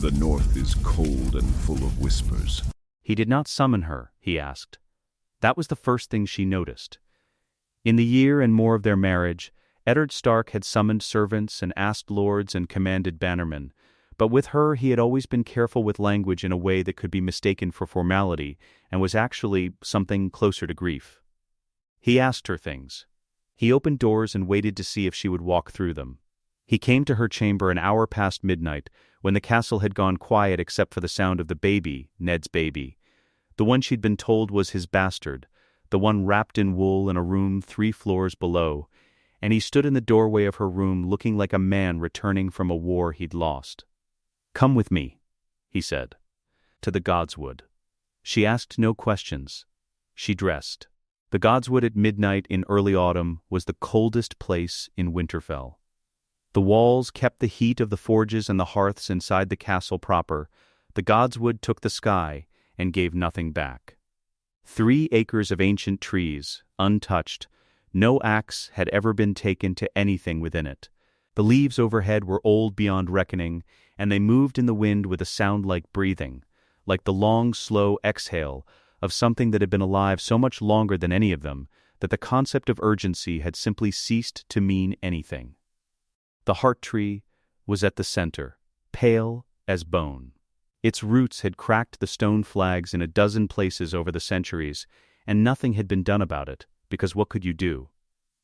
The north is cold and full of whispers. He did not summon her, he asked. That was the first thing she noticed. In the year and more of their marriage, Eddard Stark had summoned servants and asked lords and commanded bannermen, but with her he had always been careful with language in a way that could be mistaken for formality and was actually something closer to grief. He asked her things. He opened doors and waited to see if she would walk through them. He came to her chamber an hour past midnight, when the castle had gone quiet except for the sound of the baby, Ned's baby. The one she'd been told was his bastard, the one wrapped in wool in a room 3 floors below, and he stood in the doorway of her room looking like a man returning from a war he'd lost. "Come with me," he said. "To the Godswood." She asked no questions. She dressed. The Godswood at midnight in early autumn was the coldest place in Winterfell. The walls kept the heat of the forges and the hearths inside the castle proper. The Godswood took the sky and gave nothing back. 3 acres of ancient trees, untouched. No axe had ever been taken to anything within it. The leaves overhead were old beyond reckoning, and they moved in the wind with a sound like breathing, like the long, slow exhale of something that had been alive so much longer than any of them, that the concept of urgency had simply ceased to mean anything. The heart tree was at the center, pale as bone. Its roots had cracked the stone flags in a dozen places over the centuries, and nothing had been done about it, because what could you do?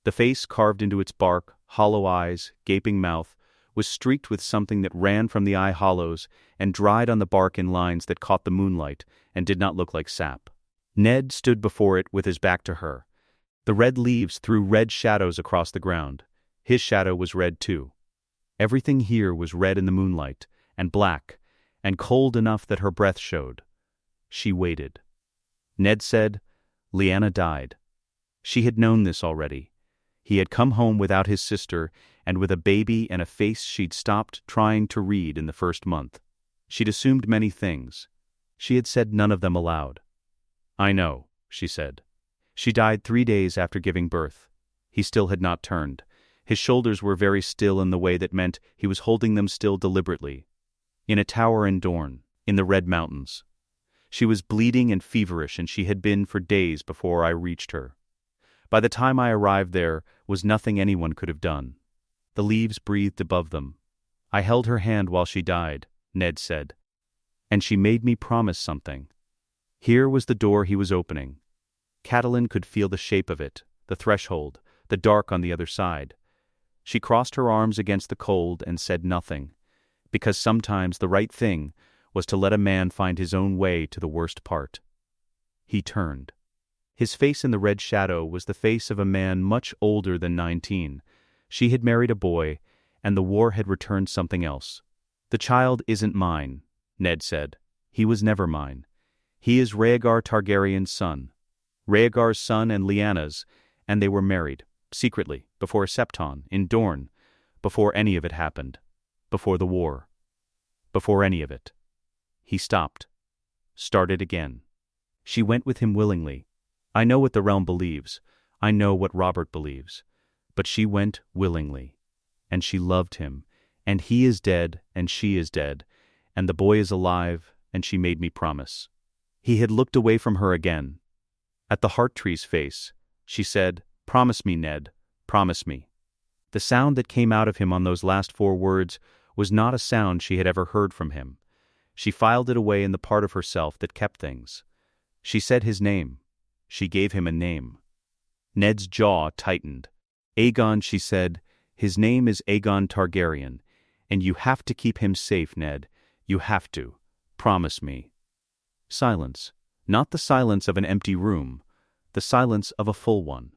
The face carved into its bark, hollow eyes, gaping mouth, was streaked with something that ran from the eye hollows and dried on the bark in lines that caught the moonlight and did not look like sap. Ned stood before it with his back to her. The red leaves threw red shadows across the ground. His shadow was red too. Everything here was red in the moonlight, and black, and cold enough that her breath showed. She waited. Ned said, "Lyanna died." She had known this already. He had come home without his sister, and with a baby and a face she'd stopped trying to read in the first month. She'd assumed many things. She had said none of them aloud. "I know," she said. She died 3 days after giving birth. He still had not turned. His shoulders were very still in the way that meant he was holding them still deliberately. In a tower in Dorne, in the Red Mountains. She was bleeding and feverish, and she had been for days before I reached her. By the time I arrived there was nothing anyone could have done. The leaves breathed above them. "I held her hand while she died," Ned said. "And she made me promise something." Here was the door he was opening. Catelyn could feel the shape of it, the threshold, the dark on the other side. She crossed her arms against the cold and said nothing, because sometimes the right thing was to let a man find his own way to the worst part. He turned. His face in the red shadow was the face of a man much older than 19. She had married a boy, and the war had returned something else. "The child isn't mine," Ned said. "He was never mine. He is Rhaegar Targaryen's son. Rhaegar's son and Lyanna's, and they were married, secretly, before Septon, in Dorne, before any of it happened. Before the war. Before any of it." He stopped. Started again. She went with him willingly. I know what the realm believes. I know what Robert believes. But she went willingly. And she loved him. And he is dead, and she is dead. And the boy is alive, and she made me promise. He had looked away from her again. At the heart tree's face, she said, "Promise me, Ned. Promise me." The sound that came out of him on those last 4 words was not a sound she had ever heard from him. She filed it away in the part of herself that kept things. She said his name. She gave him a name. Ned's jaw tightened. "Aegon," she said, "his name is Aegon Targaryen, and you have to keep him safe, Ned. You have to. Promise me." Silence. Not the silence of an empty room. The silence of a full one.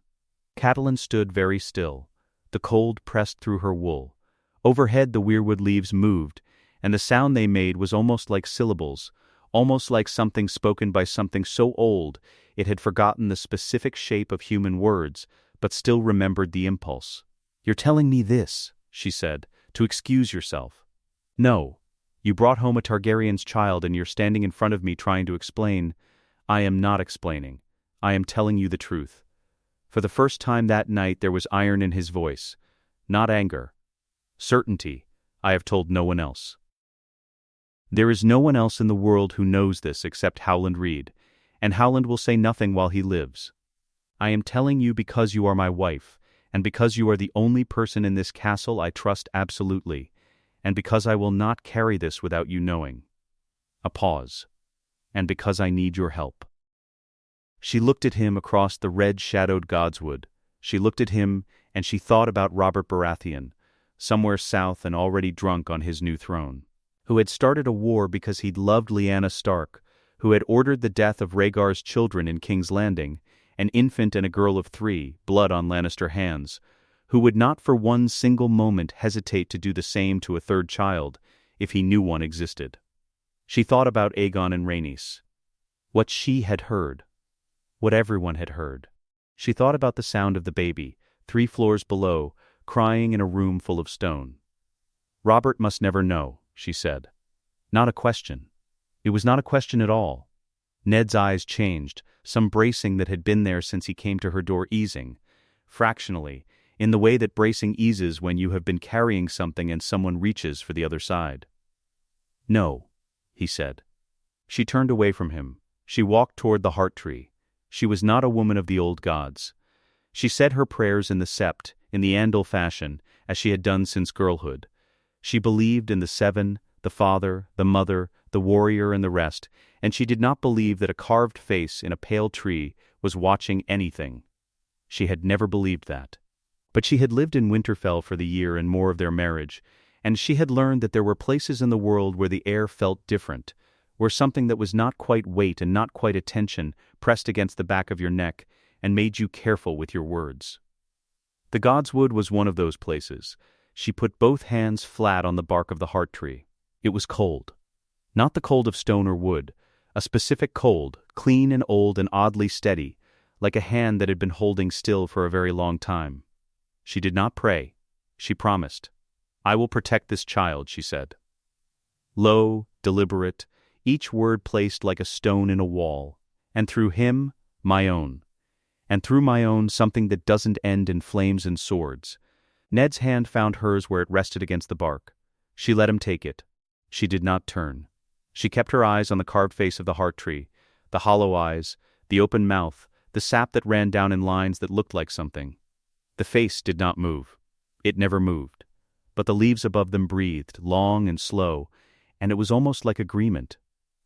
Catelyn stood very still. The cold pressed through her wool. Overhead the weirwood leaves moved, and the sound they made was almost like syllables, almost like something spoken by something so old it had forgotten the specific shape of human words, but still remembered the impulse. "You're telling me this," she said, "to excuse yourself." "No. You brought home a Targaryen's child and you're standing in front of me trying to explain." "I am not explaining. I am telling you the truth." For the first time that night there was iron in his voice. Not anger. Certainty. I have told no one else. There is no one else in the world who knows this except Howland Reed, and Howland will say nothing while he lives. I am telling you because you are my wife, and because you are the only person in this castle I trust absolutely, and because I will not carry this without you knowing. A pause. And because I need your help. She looked at him across the red-shadowed godswood. She looked at him, and she thought about Robert Baratheon, somewhere south and already drunk on his new throne, who had started a war because he'd loved Lyanna Stark, who had ordered the death of Rhaegar's children in King's Landing, an infant and a girl of 3, blood on Lannister hands, who would not for one single moment hesitate to do the same to a third child, if he knew one existed. She thought about Aegon and Rhaenys. What she had heard. What everyone had heard. She thought about the sound of the baby, 3 floors below, crying in a room full of stone. Robert must never know, she said. Not a question. It was not a question at all. Ned's eyes changed, some bracing that had been there since he came to her door easing, fractionally, in the way that bracing eases when you have been carrying something and someone reaches for the other side. No, he said. She turned away from him. She walked toward the heart tree. She was not a woman of the old gods. She said her prayers in the sept, in the Andal fashion, as she had done since girlhood. She believed in the 7, the father, the mother, the warrior and the rest, and she did not believe that a carved face in a pale tree was watching anything. She had never believed that. But she had lived in Winterfell for the year and more of their marriage, and she had learned that there were places in the world where the air felt different, where something that was not quite weight and not quite attention pressed against the back of your neck and made you careful with your words. The godswood was one of those places. She put both hands flat on the bark of the heart tree. It was cold. Not the cold of stone or wood, a specific cold, clean and old and oddly steady, like a hand that had been holding still for a very long time. She did not pray. She promised. I will protect this child, she said. Low, deliberate, each word placed like a stone in a wall, and through him, my own. And through my own, something that doesn't end in flames and swords. Ned's hand found hers where it rested against the bark. She let him take it. She did not turn. She kept her eyes on the carved face of the heart tree, the hollow eyes, the open mouth, the sap that ran down in lines that looked like something. The face did not move. It never moved. But the leaves above them breathed, long and slow, and it was almost like agreement.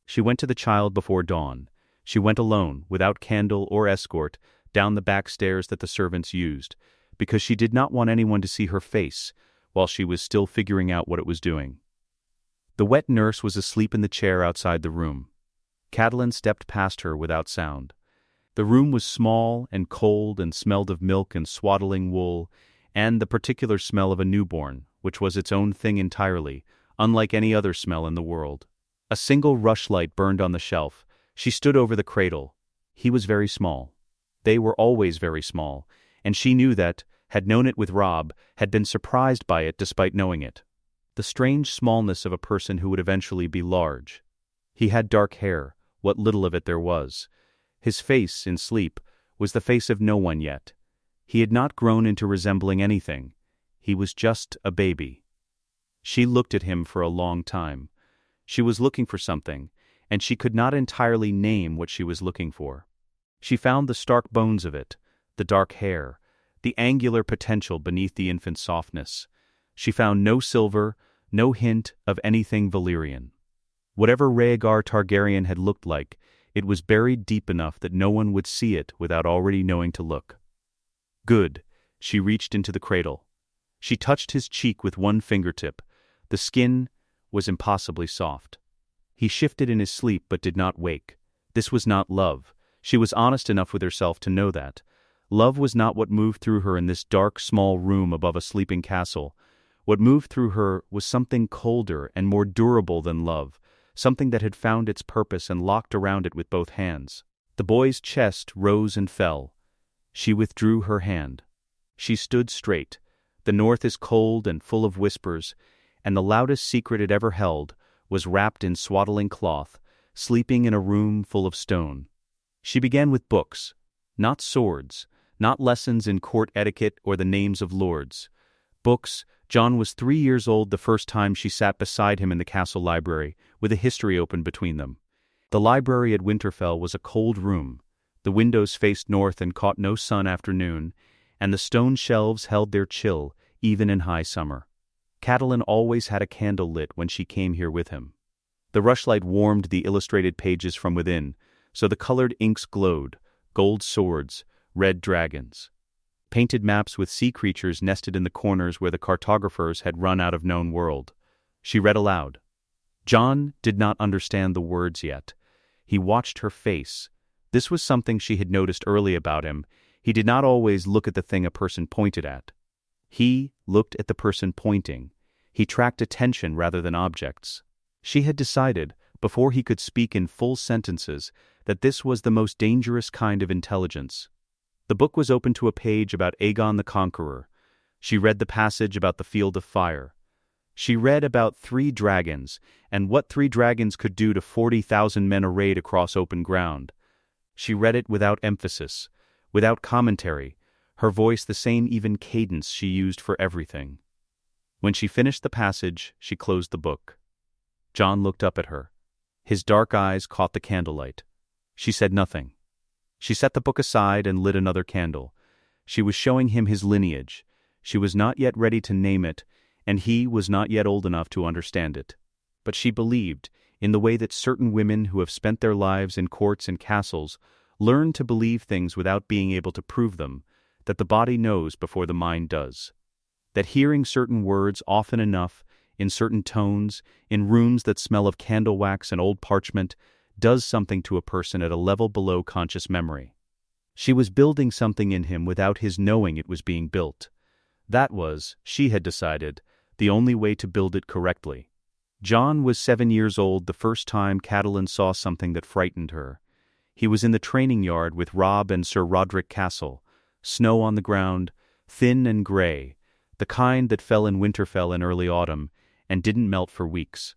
She went to the child before dawn. She went alone, without candle or escort, down the back stairs that the servants used, because she did not want anyone to see her face while she was still figuring out what it was doing. The wet nurse was asleep in the chair outside the room. Catelyn stepped past her without sound. The room was small and cold and smelled of milk and swaddling wool, and the particular smell of a newborn, which was its own thing entirely, unlike any other smell in the world. A single rushlight burned on the shelf. She stood over the cradle. He was very small. They were always very small, and she knew that, had known it with Robb, had been surprised by it despite knowing it. The strange smallness of a person who would eventually be large. He had dark hair, what little of it there was. His face, in sleep, was the face of no one yet. He had not grown into resembling anything. He was just a baby. She looked at him for a long time. She was looking for something, and she could not entirely name what she was looking for. She found the stark bones of it, the dark hair, the angular potential beneath the infant's softness. She found no silver, no hint of anything Valyrian. Whatever Rhaegar Targaryen had looked like, it was buried deep enough that no one would see it without already knowing to look. Good. She reached into the cradle. She touched his cheek with one fingertip. The skin was impossibly soft. He shifted in his sleep but did not wake. This was not love. She was honest enough with herself to know that. Love was not what moved through her in this dark, small room above a sleeping castle. What moved through her was something colder and more durable than love, something that had found its purpose and locked around it with both hands. The boy's chest rose and fell. She withdrew her hand. She stood straight. The north is cold and full of whispers, and the loudest secret it ever held was wrapped in swaddling cloth, sleeping in a room full of stone. She began with books, not swords, not lessons in court etiquette or the names of lords. Books, Jon was 3 years old the first time she sat beside him in the castle library, with a history open between them. The library at Winterfell was a cold room. The windows faced north and caught no sun after noon, and the stone shelves held their chill, even in high summer. Catelyn always had a candle lit when she came here with him. The rushlight warmed the illustrated pages from within, so the colored inks glowed: gold swords, red dragons. Painted maps with sea creatures nested in the corners where the cartographers had run out of known world. She read aloud. Jon did not understand the words yet. He watched her face. This was something she had noticed early about him. He did not always look at the thing a person pointed at. He looked at the person pointing. He tracked attention rather than objects. She had decided, before he could speak in full sentences, that this was the most dangerous kind of intelligence. The book was open to a page about Aegon the Conqueror. She read the passage about the Field of Fire. She read about 3 dragons, and what 3 dragons could do to 40,000 men arrayed across open ground. She read it without emphasis, without commentary, her voice the same even cadence she used for everything. When she finished the passage, she closed the book. Jon looked up at her. His dark eyes caught the candlelight. She said nothing. She set the book aside and lit another candle. She was showing him his lineage. She was not yet ready to name it, and he was not yet old enough to understand it. But she believed, in the way that certain women who have spent their lives in courts and castles learn to believe things without being able to prove them, that the body knows before the mind does. That hearing certain words often enough, in certain tones, in rooms that smell of candle wax and old parchment, does something to a person at a level below conscious memory. She was building something in him without his knowing it was being built. That was, she had decided, the only way to build it correctly. Jon was 7 years old the first time Catelyn saw something that frightened her. He was in the training yard with Robb and Sir Roderick Castle, snow on the ground, thin and gray, the kind that fell in Winterfell in early autumn and didn't melt for weeks.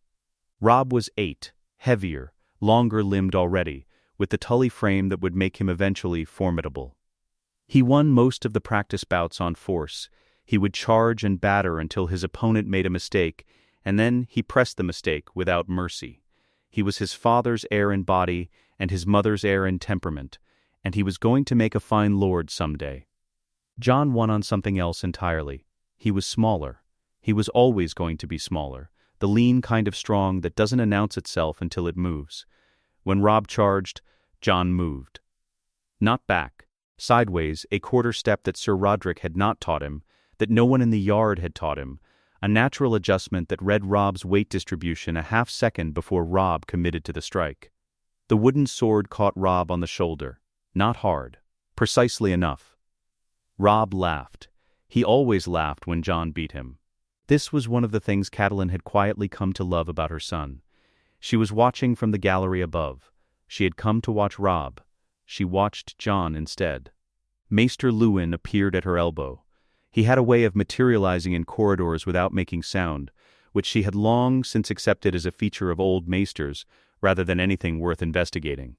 Robb was 8, heavier, longer-limbed already, with the Tully frame that would make him eventually formidable. He won most of the practice bouts on force. He would charge and batter until his opponent made a mistake, and then he pressed the mistake without mercy. He was his father's heir in body and his mother's heir in temperament, and he was going to make a fine lord someday. Jon won on something else entirely. He was smaller. He was always going to be smaller, the lean kind of strong that doesn't announce itself until it moves. When Robb charged, Jon moved. Not back, sideways, a quarter step that Sir Roderick had not taught him, that no one in the yard had taught him, a natural adjustment that read Robb's weight distribution a half-second before Robb committed to the strike. The wooden sword caught Robb on the shoulder, not hard, precisely enough. Robb laughed. He always laughed when Jon beat him. This was one of the things Catelyn had quietly come to love about her son. She was watching from the gallery above. She had come to watch Robb. She watched Jon instead. Maester Luwin appeared at her elbow. He had a way of materializing in corridors without making sound, which she had long since accepted as a feature of old maesters rather than anything worth investigating.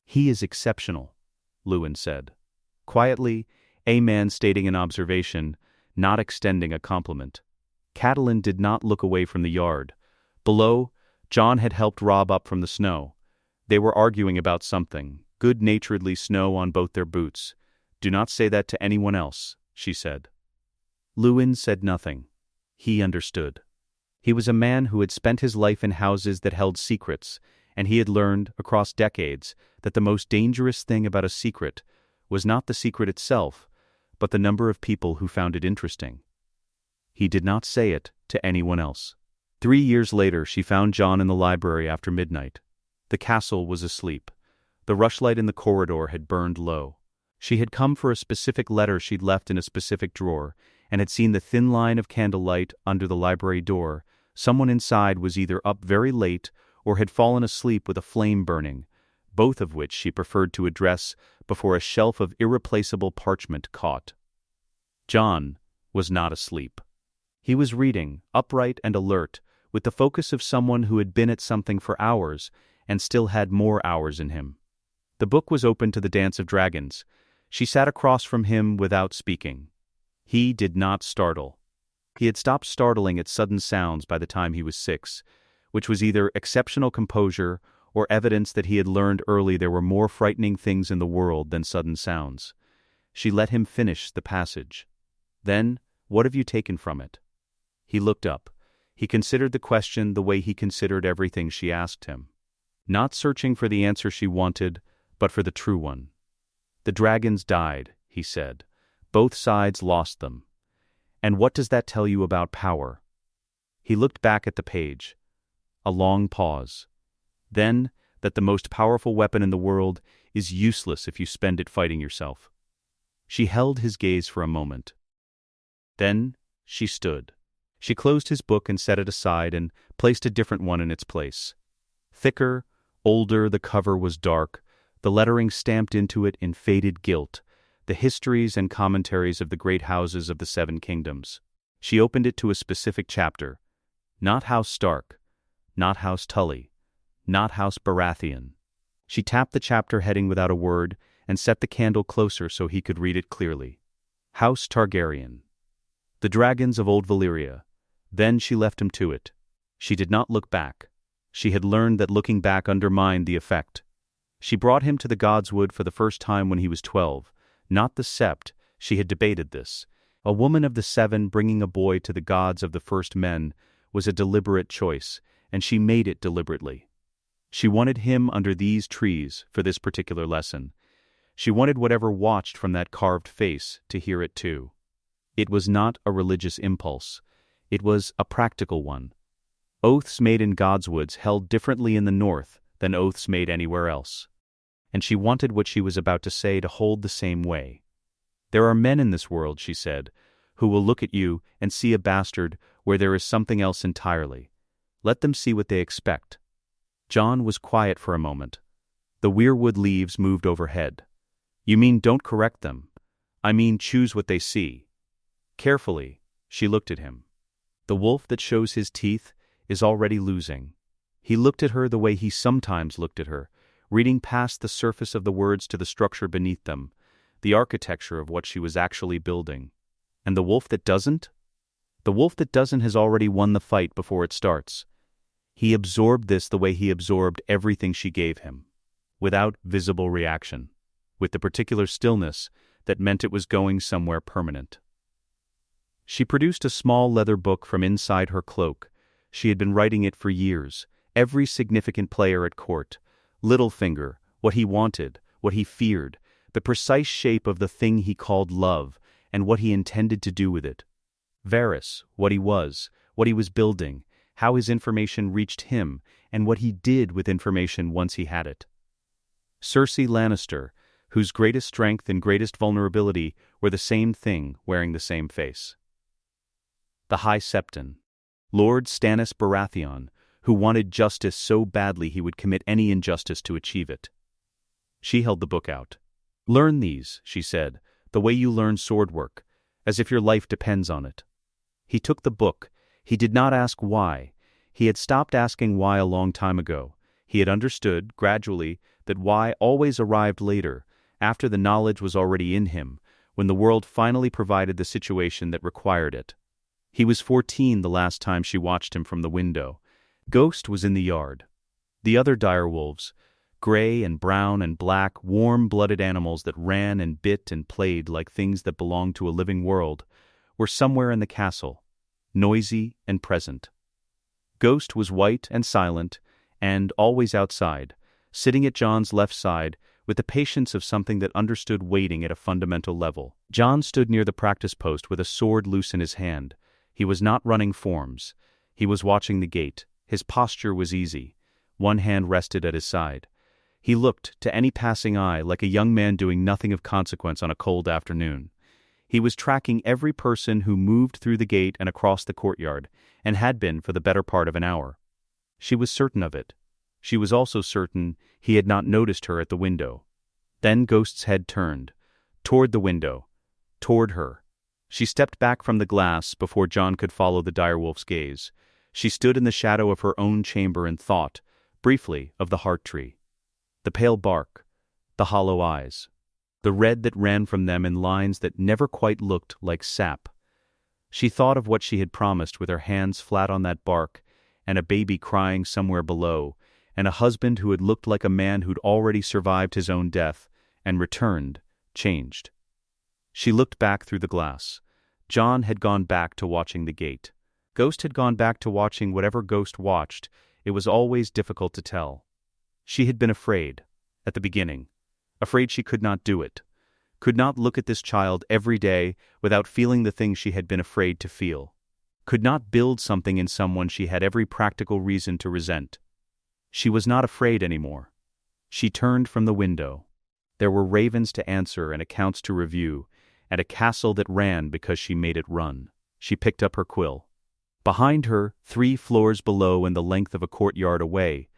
"He is exceptional," Luwin said. Quietly, a man stating an observation, not extending a compliment. Catelyn did not look away from the yard. Below, Jon had helped Robb up from the snow. They were arguing about something, good-naturedly, snow on both their boots. "Do not say that to anyone else," she said. Luwin said nothing. He understood. He was a man who had spent his life in houses that held secrets, and he had learned, across decades, that the most dangerous thing about a secret was not the secret itself, but the number of people who found it interesting. He did not say it to anyone else. 3 years later, she found Jon in the library after midnight. The castle was asleep. The rushlight in the corridor had burned low. She had come for a specific letter she'd left in a specific drawer, and had seen the thin line of candlelight under the library door. Someone inside was either up very late or had fallen asleep with a flame burning, both of which she preferred to address before a shelf of irreplaceable parchment caught. Jon was not asleep. He was reading, upright and alert, with the focus of someone who had been at something for hours and still had more hours in him. The book was open to the Dance of Dragons. She sat across from him without speaking. He did not startle. He had stopped startling at sudden sounds by the time he was 6, which was either exceptional composure or evidence that he had learned early there were more frightening things in the world than sudden sounds. She let him finish the passage. Then, what have you taken from it? He looked up. He considered the question the way he considered everything she asked him. Not searching for the answer she wanted, but for the true one. The dragons died, he said. Both sides lost them. And what does that tell you about power? He looked back at the page. A long pause. Then, that the most powerful weapon in the world is useless if you spend it fighting yourself. She held his gaze for a moment. Then, she stood. She closed his book and set it aside and placed a different one in its place. Thicker, older, the cover was dark, the lettering stamped into it in faded gilt, the histories and commentaries of the great houses of the 7 kingdoms. She opened it to a specific chapter. Not House Stark, not House Tully, not House Baratheon. She tapped the chapter heading without a word and set the candle closer so he could read it clearly. House Targaryen. The dragons of old Valyria. Then she left him to it. She did not look back. She had learned that looking back undermined the effect. She brought him to the Godswood for the first time when he was 12, not the Sept. She had debated this. A woman of the 7 bringing a boy to the gods of the first men was a deliberate choice, and she made it deliberately. She wanted him under these trees for this particular lesson. She wanted whatever watched from that carved face to hear it too. It was not a religious impulse. It was a practical one. Oaths made in Godswoods held differently in the north than oaths made anywhere else. And she wanted what she was about to say to hold the same way. There are men in this world, she said, who will look at you and see a bastard where there is something else entirely. Let them see what they expect. Jon was quiet for a moment. The weirwood leaves moved overhead. You mean don't correct them? I mean choose what they see. Carefully, she looked at him. The wolf that shows his teeth is already losing. He looked at her the way he sometimes looked at her, reading past the surface of the words to the structure beneath them, the architecture of what she was actually building. And the wolf that doesn't? The wolf that doesn't has already won the fight before it starts. He absorbed this the way he absorbed everything she gave him, without visible reaction, with the particular stillness that meant it was going somewhere permanent. She produced a small leather book from inside her cloak. She had been writing it for years, every significant player at court, Littlefinger, what he wanted, what he feared, the precise shape of the thing he called love, and what he intended to do with it. Varys, what he was building, how his information reached him, and what he did with information once he had it. Cersei Lannister, whose greatest strength and greatest vulnerability were the same thing wearing the same face. The High Septon, Lord Stannis Baratheon, who wanted justice so badly he would commit any injustice to achieve it. She held the book out. Learn these, she said, the way you learn sword work, as if your life depends on it. He took the book. He did not ask why. He had stopped asking why a long time ago. He had understood, gradually, that why always arrived later, after the knowledge was already in him, when the world finally provided the situation that required it. He was 14 the last time she watched him from the window. Ghost was in the yard. The other direwolves, gray and brown and black, warm-blooded animals that ran and bit and played like things that belonged to a living world, were somewhere in the castle, noisy and present. Ghost was white and silent, and always outside, sitting at Jon's left side with the patience of something that understood waiting at a fundamental level. Jon stood near the practice post with a sword loose in his hand. He was not running forms. He was watching the gate. His posture was easy. One hand rested at his side. He looked, to any passing eye, like a young man doing nothing of consequence on a cold afternoon. He was tracking every person who moved through the gate and across the courtyard, and had been for the better part of an hour. She was certain of it. She was also certain he had not noticed her at the window. Then Ghost's head turned, toward the window, toward her. She stepped back from the glass before Jon could follow the direwolf's gaze. She stood in the shadow of her own chamber and thought, briefly, of the heart tree. The pale bark, the hollow eyes, the red that ran from them in lines that never quite looked like sap. She thought of what she had promised with her hands flat on that bark, and a baby crying somewhere below, and a husband who had looked like a man who'd already survived his own death, and returned, changed. She looked back through the glass. Jon had gone back to watching the gate. Ghost had gone back to watching whatever Ghost watched. It was always difficult to tell. She had been afraid, at the beginning. Afraid she could not do it. Could not look at this child every day without feeling the things she had been afraid to feel. Could not build something in someone she had every practical reason to resent. She was not afraid anymore. She turned from the window. There were ravens to answer and accounts to review, and a castle that ran because she made it run. She picked up her quill. Behind her, 3 floors below and the length of a courtyard away,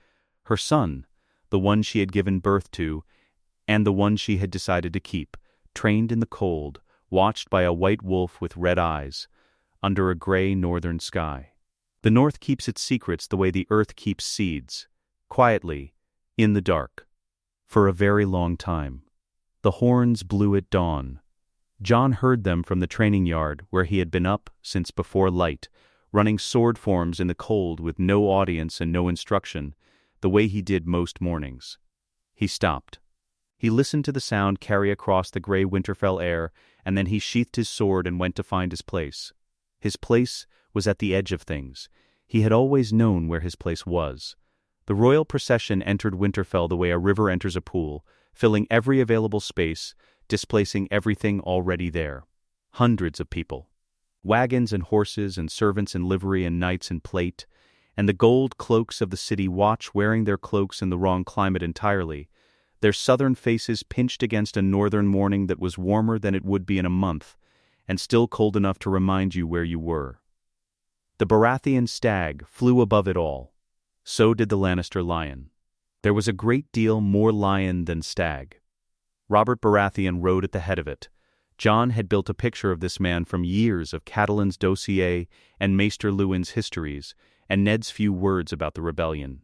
her son, the one she had given birth to, and the one she had decided to keep, trained in the cold, watched by a white wolf with red eyes, under a gray northern sky. The north keeps its secrets the way the earth keeps seeds, quietly, in the dark, for a very long time. The horns blew at dawn. Jon heard them from the training yard where he had been up since before light, running sword forms in the cold with no audience and no instruction, the way he did most mornings. He stopped. He listened to the sound carry across the gray Winterfell air, and then he sheathed his sword and went to find his place. His place was at the edge of things. He had always known where his place was. The royal procession entered Winterfell the way a river enters a pool, filling every available space, displacing everything already there. Hundreds of people. Wagons and horses and servants in livery and knights in plate, and the gold cloaks of the city watch wearing their cloaks in the wrong climate entirely, their southern faces pinched against a northern morning that was warmer than it would be in a month, and still cold enough to remind you where you were. The Baratheon stag flew above it all. So did the Lannister lion. There was a great deal more lion than stag. Robert Baratheon rode at the head of it. Jon had built a picture of this man from years of Catelyn's dossier and Maester Luwin's histories, and Ned's few words about the rebellion.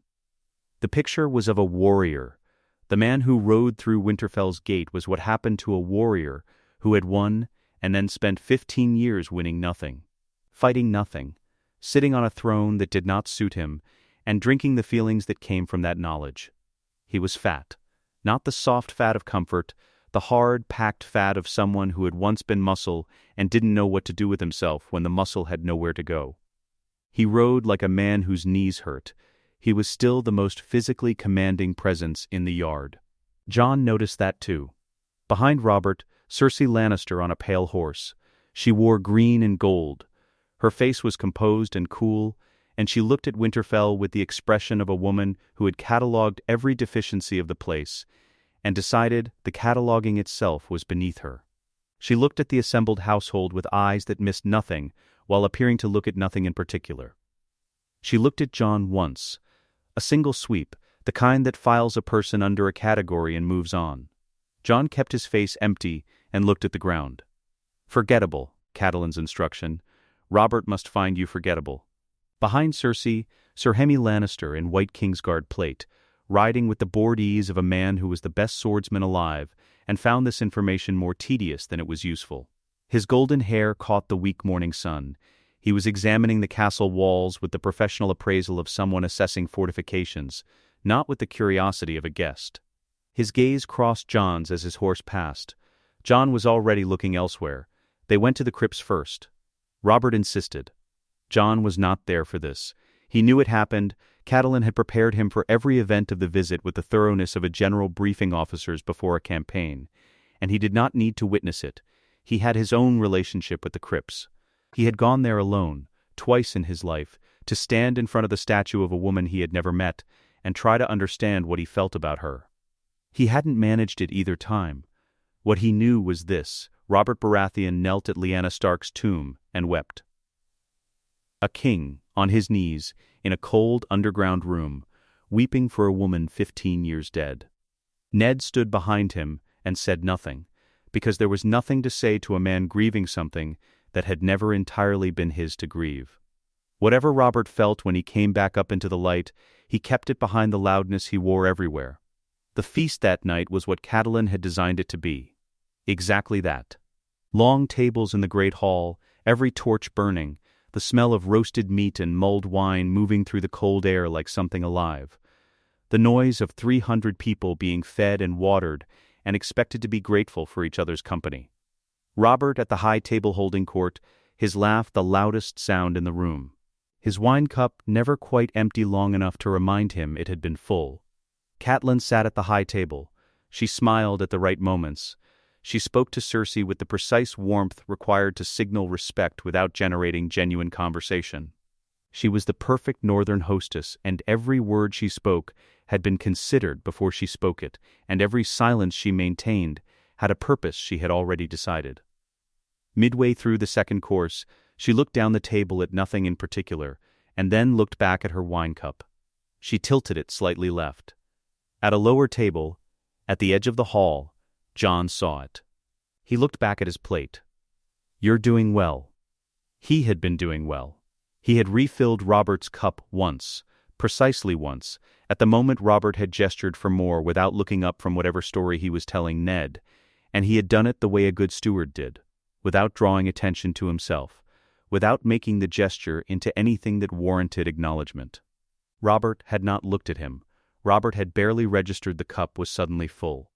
The picture was of a warrior. The man who rode through Winterfell's gate was what happened to a warrior who had won and then spent 15 years winning nothing, fighting nothing, sitting on a throne that did not suit him, and drinking the feelings that came from that knowledge. He was fat, not the soft fat of comfort, the hard, packed fat of someone who had once been muscle and didn't know what to do with himself when the muscle had nowhere to go. He rode like a man whose knees hurt. He was still the most physically commanding presence in the yard. Jon noticed that too. Behind Robert, Cersei Lannister on a pale horse. She wore green and gold. Her face was composed and cool, and she looked at Winterfell with the expression of a woman who had catalogued every deficiency of the place, and decided the cataloging itself was beneath her. She looked at the assembled household with eyes that missed nothing, while appearing to look at nothing in particular. She looked at Jon once, a single sweep, the kind that files a person under a category and moves on. Jon kept his face empty and looked at the ground. Forgettable, Catelyn's instruction. Robert must find you forgettable. Behind Cersei, Sir Hemy Lannister in white Kingsguard plate, riding with the bored ease of a man who was the best swordsman alive, and found this information more tedious than it was useful. His golden hair caught the weak morning sun. He was examining the castle walls with the professional appraisal of someone assessing fortifications, not with the curiosity of a guest. His gaze crossed Jon's as his horse passed. Jon was already looking elsewhere. They went to the crypts first. Robert insisted. Jon was not there for this. He knew it happened. Catelyn had prepared him for every event of the visit with the thoroughness of a general briefing officers before a campaign, and he did not need to witness it. He had his own relationship with the crypts. He had gone there alone, twice in his life, to stand in front of the statue of a woman he had never met, and try to understand what he felt about her. He hadn't managed it either time. What he knew was this: Robert Baratheon knelt at Lyanna Stark's tomb and wept. A king, on his knees, in a cold underground room, weeping for a woman 15 years dead. Ned stood behind him and said nothing, because there was nothing to say to a man grieving something that had never entirely been his to grieve. Whatever Robert felt when he came back up into the light, he kept it behind the loudness he wore everywhere. The feast that night was what Catelyn had designed it to be. Exactly that. Long tables in the great hall, every torch burning, the smell of roasted meat and mulled wine moving through the cold air like something alive. The noise of 300 people being fed and watered and expected to be grateful for each other's company. Robert at the high table holding court, his laugh the loudest sound in the room. His wine cup never quite empty long enough to remind him it had been full. Catelyn sat at the high table. She smiled at the right moments. She spoke to Cersei with the precise warmth required to signal respect without generating genuine conversation. She was the perfect northern hostess, and every word she spoke had been considered before she spoke it, and every silence she maintained had a purpose she had already decided. Midway through the second course, she looked down the table at nothing in particular, and then looked back at her wine cup. She tilted it slightly left. At a lower table, at the edge of the hall, Jon saw it. He looked back at his plate. "You're doing well." He had been doing well. He had refilled Robert's cup once, precisely once, at the moment Robert had gestured for more without looking up from whatever story he was telling Ned, and he had done it the way a good steward did, without drawing attention to himself, without making the gesture into anything that warranted acknowledgement. Robert had not looked at him. Robert had barely registered the cup was suddenly full.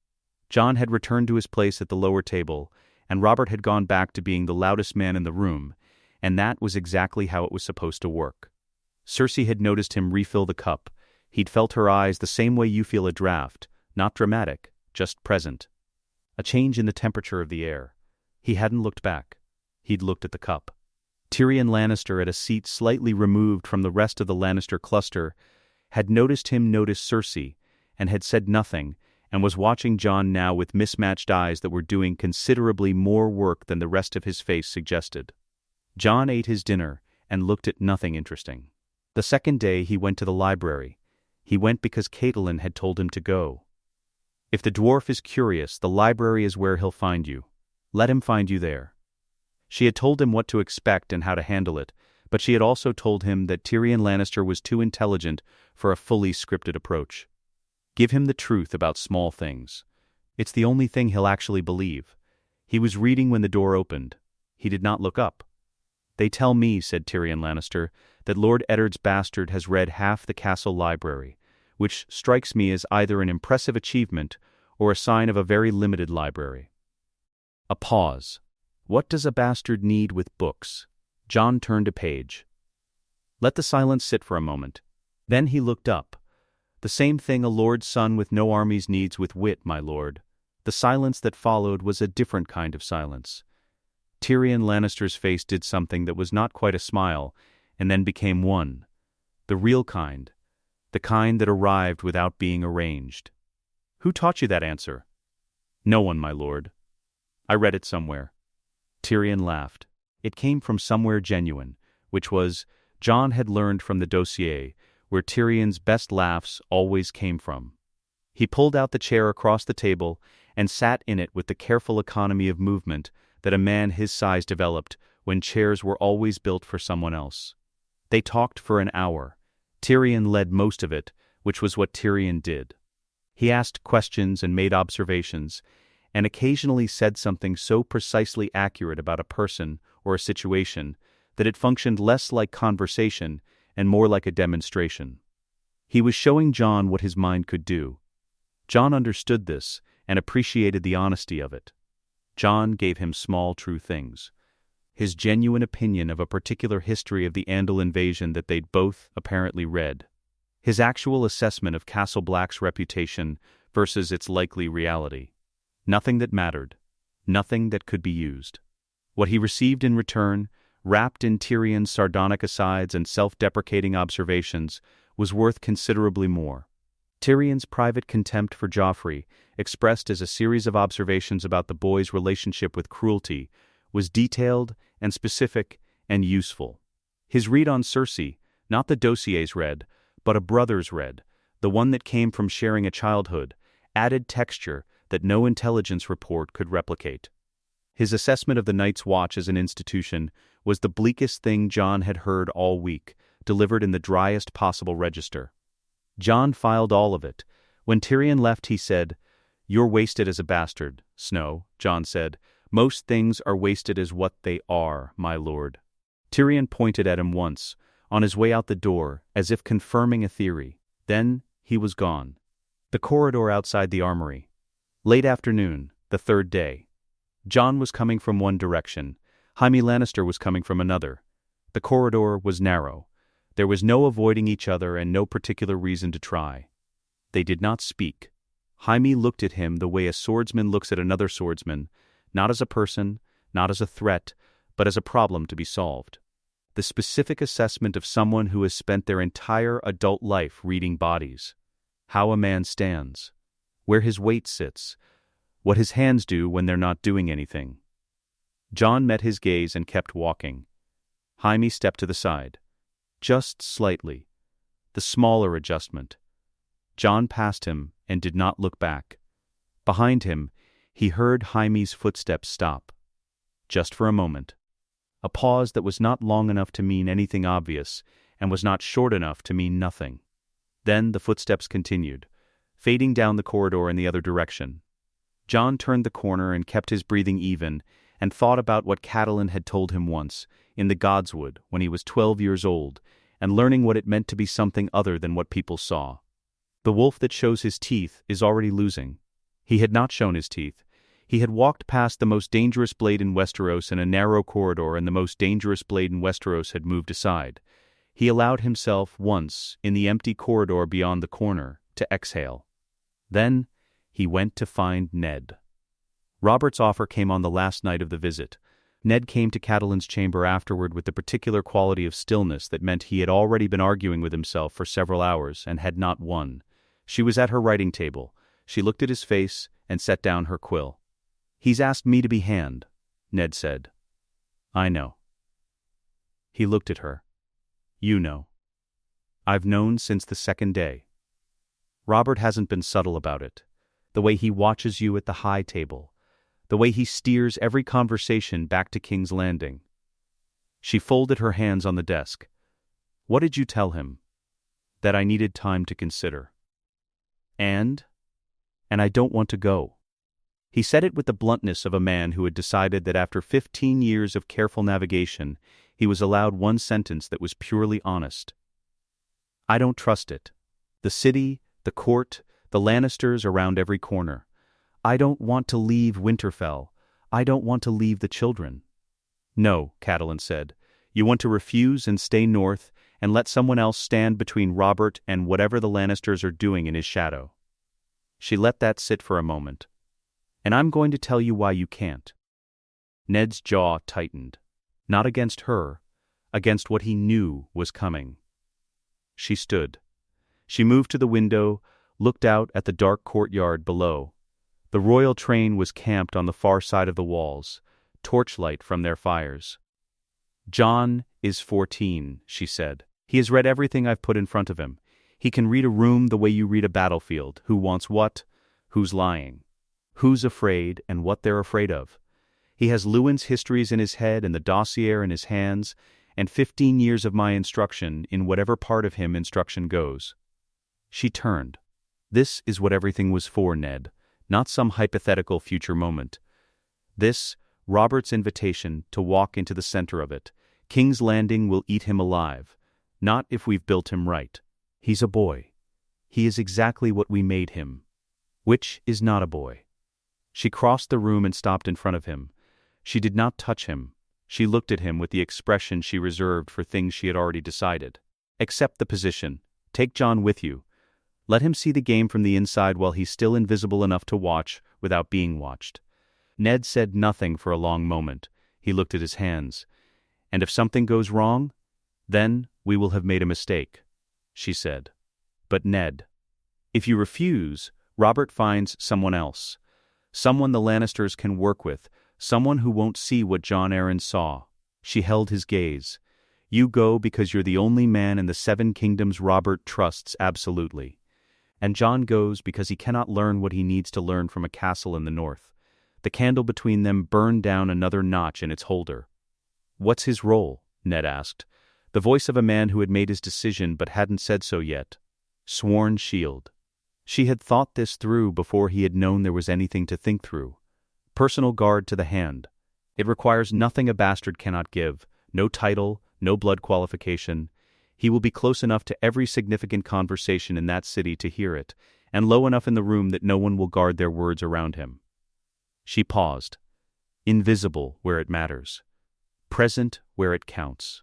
Jon had returned to his place at the lower table, and Robert had gone back to being the loudest man in the room, and that was exactly how it was supposed to work. Cersei had noticed him refill the cup. He'd felt her eyes the same way you feel a draft, not dramatic, just present. A change in the temperature of the air. He hadn't looked back. He'd looked at the cup. Tyrion Lannister, at a seat slightly removed from the rest of the Lannister cluster, had noticed him notice Cersei, and had said nothing, and was watching Jon now with mismatched eyes that were doing considerably more work than the rest of his face suggested. Jon ate his dinner and looked at nothing interesting. The second day he went to the library. He went because Catelyn had told him to go. If the dwarf is curious, the library is where he'll find you. Let him find you there. She had told him what to expect and how to handle it, but she had also told him that Tyrion Lannister was too intelligent for a fully scripted approach. Give him the truth about small things. It's the only thing he'll actually believe. He was reading when the door opened. He did not look up. "They tell me," said Tyrion Lannister, "that Lord Eddard's bastard has read half the castle library, which strikes me as either an impressive achievement or a sign of a very limited library." A pause. What does a bastard need with books? Jon turned a page. Let the silence sit for a moment. Then he looked up. "The same thing a lord's son with no armies needs with wit, my lord." The silence that followed was a different kind of silence. Tyrion Lannister's face did something that was not quite a smile, and then became one. The real kind. The kind that arrived without being arranged. "Who taught you that answer?" "No one, my lord. I read it somewhere." Tyrion laughed. It came from somewhere genuine, which was, Jon had learned from the dossier, where Tyrion's best laughs always came from. He pulled out the chair across the table and sat in it with the careful economy of movement that a man his size developed when chairs were always built for someone else. They talked for an hour. Tyrion led most of it, which was what Tyrion did. He asked questions and made observations, and occasionally said something so precisely accurate about a person or a situation that it functioned less like conversation and more like a demonstration. He was showing Jon what his mind could do. Jon understood this and appreciated the honesty of it. Jon gave him small true things. His genuine opinion of a particular history of the Andal invasion that they'd both apparently read. His actual assessment of Castle Black's reputation versus its likely reality. Nothing that mattered. Nothing that could be used. What he received in return, wrapped in Tyrion's sardonic asides and self-deprecating observations, was worth considerably more. Tyrion's private contempt for Joffrey, expressed as a series of observations about the boy's relationship with cruelty, was detailed and specific and useful. His read on Cersei, not the dossier's read, but a brother's read, the one that came from sharing a childhood, added texture that no intelligence report could replicate. His assessment of the Night's Watch as an institution was the bleakest thing Jon had heard all week, delivered in the driest possible register. Jon filed all of it. When Tyrion left, he said, "You're wasted as a bastard, Snow," Jon said, Most things are wasted as what they are, my lord. Tyrion pointed at him once, on his way out the door, as if confirming a theory. Then he was gone. The corridor outside the armory. Late afternoon, the third day. Jon was coming from one direction. Jaime Lannister was coming from another. The corridor was narrow. There was no avoiding each other and no particular reason to try. They did not speak. Jaime looked at him the way a swordsman looks at another swordsman, not as a person, not as a threat, but as a problem to be solved. The specific assessment of someone who has spent their entire adult life reading bodies. How a man stands. Where his weight sits. What his hands do when they're not doing anything. Jon met his gaze and kept walking. Jaime stepped to the side. Just slightly. The smaller adjustment. Jon passed him and did not look back. Behind him, he heard Jaime's footsteps stop. Just for a moment. A pause that was not long enough to mean anything obvious and was not short enough to mean nothing. Then the footsteps continued, fading down the corridor in the other direction. Jon turned the corner and kept his breathing even and thought about what Catelyn had told him once, in the Godswood when he was 12 years old, and learning what it meant to be something other than what people saw. The wolf that shows his teeth is already losing. He had not shown his teeth. He had walked past the most dangerous blade in Westeros in a narrow corridor, and the most dangerous blade in Westeros had moved aside. He allowed himself once, in the empty corridor beyond the corner, to exhale. Then he went to find Ned. Robert's offer came on the last night of the visit. Ned came to Catelyn's chamber afterward with the particular quality of stillness that meant he had already been arguing with himself for several hours and had not won. She was at her writing table. She looked at his face and set down her quill. "He's asked me to be hand," Ned said. "I know." He looked at her. "You know." "I've known since the second day." Robert hasn't been subtle about it. The way he watches you at the high table. The way he steers every conversation back to King's Landing. She folded her hands on the desk. "What did you tell him?" "That I needed time to consider." And I don't want to go." He said it with the bluntness of a man who had decided that after 15 years of careful navigation, he was allowed one sentence that was purely honest. "I don't trust it. The city, the court, the Lannisters around every corner. I don't want to leave Winterfell. I don't want to leave the children." "No," Catelyn said. "You want to refuse and stay north and let someone else stand between Robert and whatever the Lannisters are doing in his shadow." She let that sit for a moment. "And I'm going to tell you why you can't." Ned's jaw tightened. Not against her, against what he knew was coming. She stood. She moved to the window, looked out at the dark courtyard below. The royal train was camped on the far side of the walls, torchlight from their fires. "Jon is 14, she said. "He has read everything I've put in front of him. He can read a room the way you read a battlefield, who wants what, who's lying, who's afraid and what they're afraid of. He has Lewin's histories in his head and the dossier in his hands, and 15 years of my instruction in whatever part of him instruction goes." She turned. "This is what everything was for, Ned. Not some hypothetical future moment. This, Robert's invitation to walk into the center of it. King's Landing will eat him alive. Not if we've built him right. He's a boy. He is exactly what we made him. Which is not a boy." She crossed the room and stopped in front of him. She did not touch him. She looked at him with the expression she reserved for things she had already decided. "Accept the position. Take Jon with you. Let him see the game from the inside while he's still invisible enough to watch without being watched." Ned said nothing for a long moment. He looked at his hands. "And if something goes wrong, then we will have made a mistake," she said. "But Ned, if you refuse, Robert finds someone else. Someone the Lannisters can work with, someone who won't see what Jon Arryn saw." She held his gaze. "You go because you're the only man in the 7 kingdoms Robert trusts absolutely. And Jon goes because he cannot learn what he needs to learn from a castle in the north." The candle between them burned down another notch in its holder. "What's his role?" Ned asked. The voice of a man who had made his decision but hadn't said so yet. Sworn shield. She had thought this through before he had known there was anything to think through. Personal guard to the hand. It requires nothing a bastard cannot give, no title, no blood qualification. He will be close enough to every significant conversation in that city to hear it, and low enough in the room that no one will guard their words around him. She paused. Invisible where it matters. Present where it counts.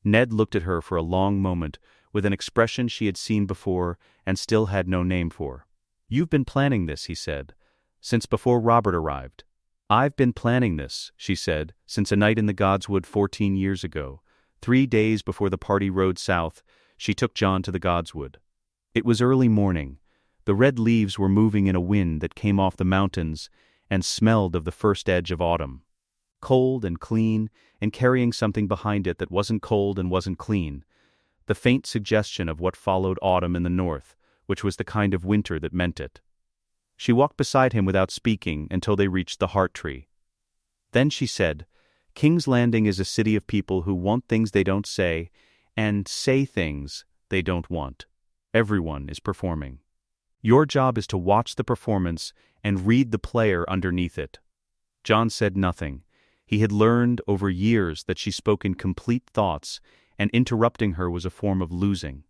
Ned looked at her for a long moment with an expression she had seen before and still had no name for. "You've been planning this," he said, "since before Robert arrived." "I've been planning this," she said, "since a night in the Godswood 14 years ago. 3 days before the party rode south, she took Jon to the Godswood. It was early morning. The red leaves were moving in a wind that came off the mountains and smelled of the first edge of autumn. Cold and clean, and carrying something behind it that wasn't cold and wasn't clean. The faint suggestion of what followed autumn in the north, which was the kind of winter that meant it. She walked beside him without speaking until they reached the heart tree. Then she said, "King's Landing is a city of people who want things they don't say, and say things they don't want. Everyone is performing. Your job is to watch the performance and read the player underneath it." Jon said nothing. He had learned over years that she spoke in complete thoughts, and interrupting her was a form of losing.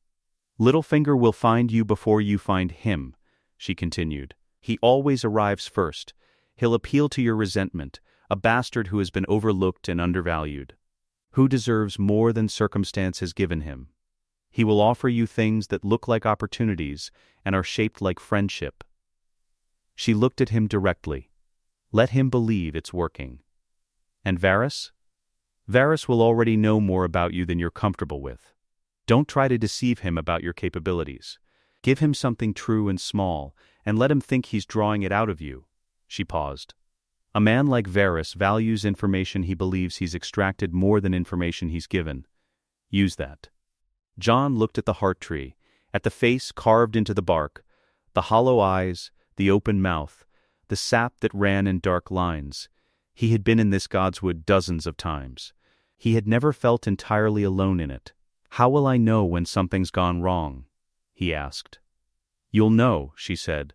"Littlefinger will find you before you find him," she continued. "He always arrives first. He'll appeal to your resentment, a bastard who has been overlooked and undervalued, who deserves more than circumstance has given him. He will offer you things that look like opportunities and are shaped like friendship." She looked at him directly. "Let him believe it's working." "And Varys?" "Varys will already know more about you than you're comfortable with. Don't try to deceive him about your capabilities. Give him something true and small, and let him think he's drawing it out of you." She paused. "A man like Varys values information he believes he's extracted more than information he's given. Use that." Jon looked at the heart tree, at the face carved into the bark, the hollow eyes, the open mouth, the sap that ran in dark lines. He had been in this Godswood dozens of times. He had never felt entirely alone in it. "How will I know when something's gone wrong?" he asked. "You'll know," she said,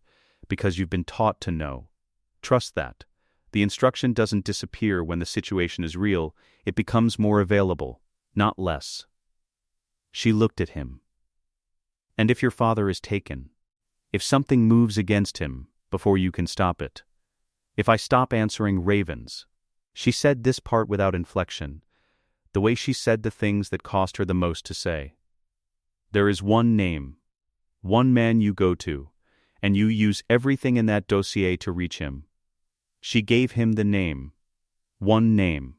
"because you've been taught to know. Trust that. The instruction doesn't disappear when the situation is real, it becomes more available, not less." She looked at him. "And if your father is taken? If something moves against him before you can stop it? If I stop answering ravens?" She said this part without inflection, the way she said the things that cost her the most to say. "There is one name, one man you go to, and you use everything in that dossier to reach him." She gave him the name. One name.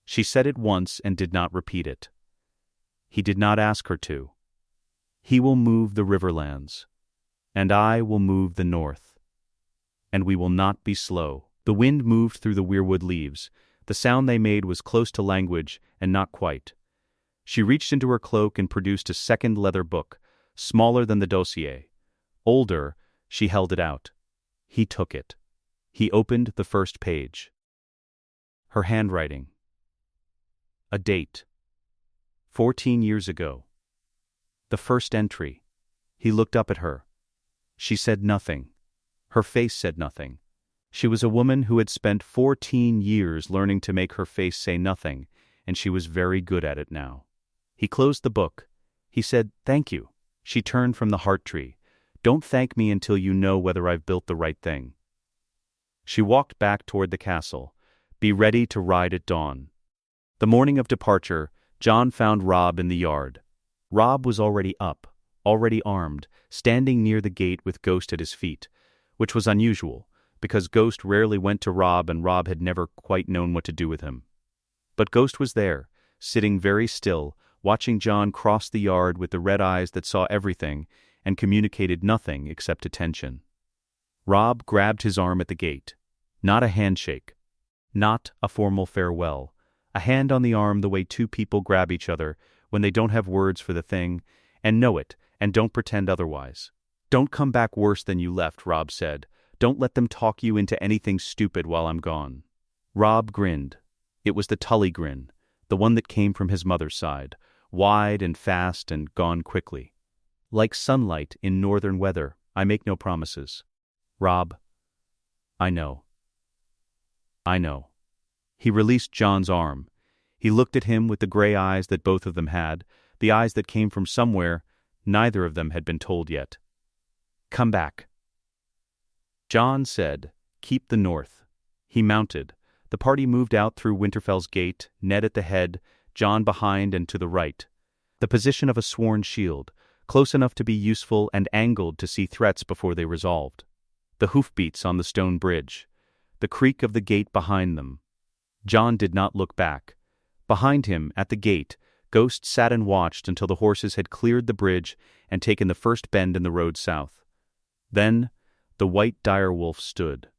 She said it once and did not repeat it. He did not ask her to. "He will move the Riverlands, and I will move the north. And we will not be slow." The wind moved through the weirwood leaves. The sound they made was close to language, and not quite. She reached into her cloak and produced a second leather book, smaller than the dossier. Older, she held it out. He took it. He opened the first page. Her handwriting. A date. 14 years ago. The first entry. He looked up at her. She said nothing. Her face said nothing. She was a woman who had spent 14 years learning to make her face say nothing, and she was very good at it now. He closed the book. He said, "Thank you." She turned from the heart tree. "Don't thank me until you know whether I've built the right thing." She walked back toward the castle. Be ready to ride at dawn. The morning of departure, Jon found Robb in the yard. Robb was already up, already armed, standing near the gate with Ghost at his feet, which was unusual, because Ghost rarely went to Robb and Robb had never quite known what to do with him. But Ghost was there, sitting very still, watching Jon cross the yard with the red eyes that saw everything and communicated nothing except attention. Robb grabbed his arm at the gate. Not a handshake. Not a formal farewell. A hand on the arm the way two people grab each other when they don't have words for the thing, and know it, and don't pretend otherwise. "Don't come back worse than you left," Robb said. "Don't let them talk you into anything stupid while I'm gone." Robb grinned. It was the Tully grin, the one that came from his mother's side, wide and fast and gone quickly. "Like sunlight in northern weather, I make no promises." "Robb, I know." I know. He released Jon's arm. He looked at him with the gray eyes that both of them had, the eyes that came from somewhere neither of them had been told yet. Come back. Jon said, keep the north. He mounted. The party moved out through Winterfell's gate, Ned at the head, Jon behind and to the right. The position of a sworn shield, close enough to be useful and angled to see threats before they resolved. The hoofbeats on the stone bridge. The creak of the gate behind them. Jon did not look back. Behind him, at the gate, Ghost sat and watched until the horses had cleared the bridge and taken the first bend in the road south. Then, the white direwolf stood,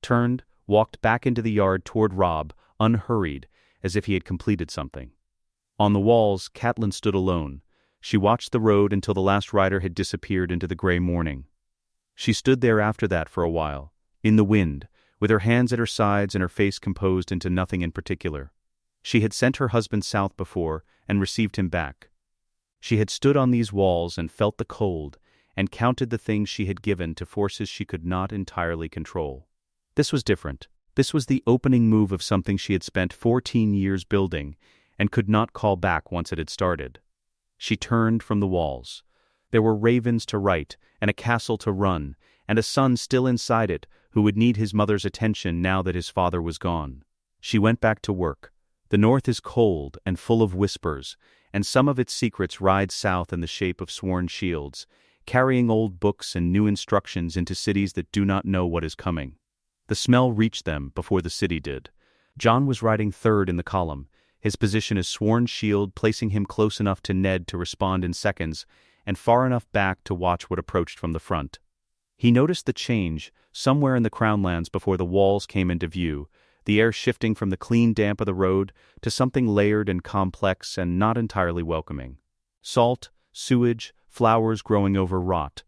turned, walked back into the yard toward Robb, unhurried, as if he had completed something. On the walls, Catelyn stood alone. She watched the road until the last rider had disappeared into the gray morning. She stood there after that for a while, in the wind, with her hands at her sides and her face composed into nothing in particular. She had sent her husband south before and received him back. She had stood on these walls and felt the cold and counted the things she had given to forces she could not entirely control. This was different. This was the opening move of something she had spent 14 years building and could not call back once it had started. She turned from the walls. There were ravens to right and a castle to run, and a son still inside it who would need his mother's attention now that his father was gone. She went back to work. The north is cold and full of whispers, and some of its secrets ride south in the shape of sworn shields, carrying old books and new instructions into cities that do not know what is coming. The smell reached them before the city did. Jon was riding third in the column, his position as sworn shield placing him close enough to Ned to respond in seconds, and far enough back to watch what approached from the front. He noticed the change somewhere in the Crownlands before the walls came into view, the air shifting from the clean damp of the road to something layered and complex and not entirely welcoming. Salt, sewage, flowers growing over rot,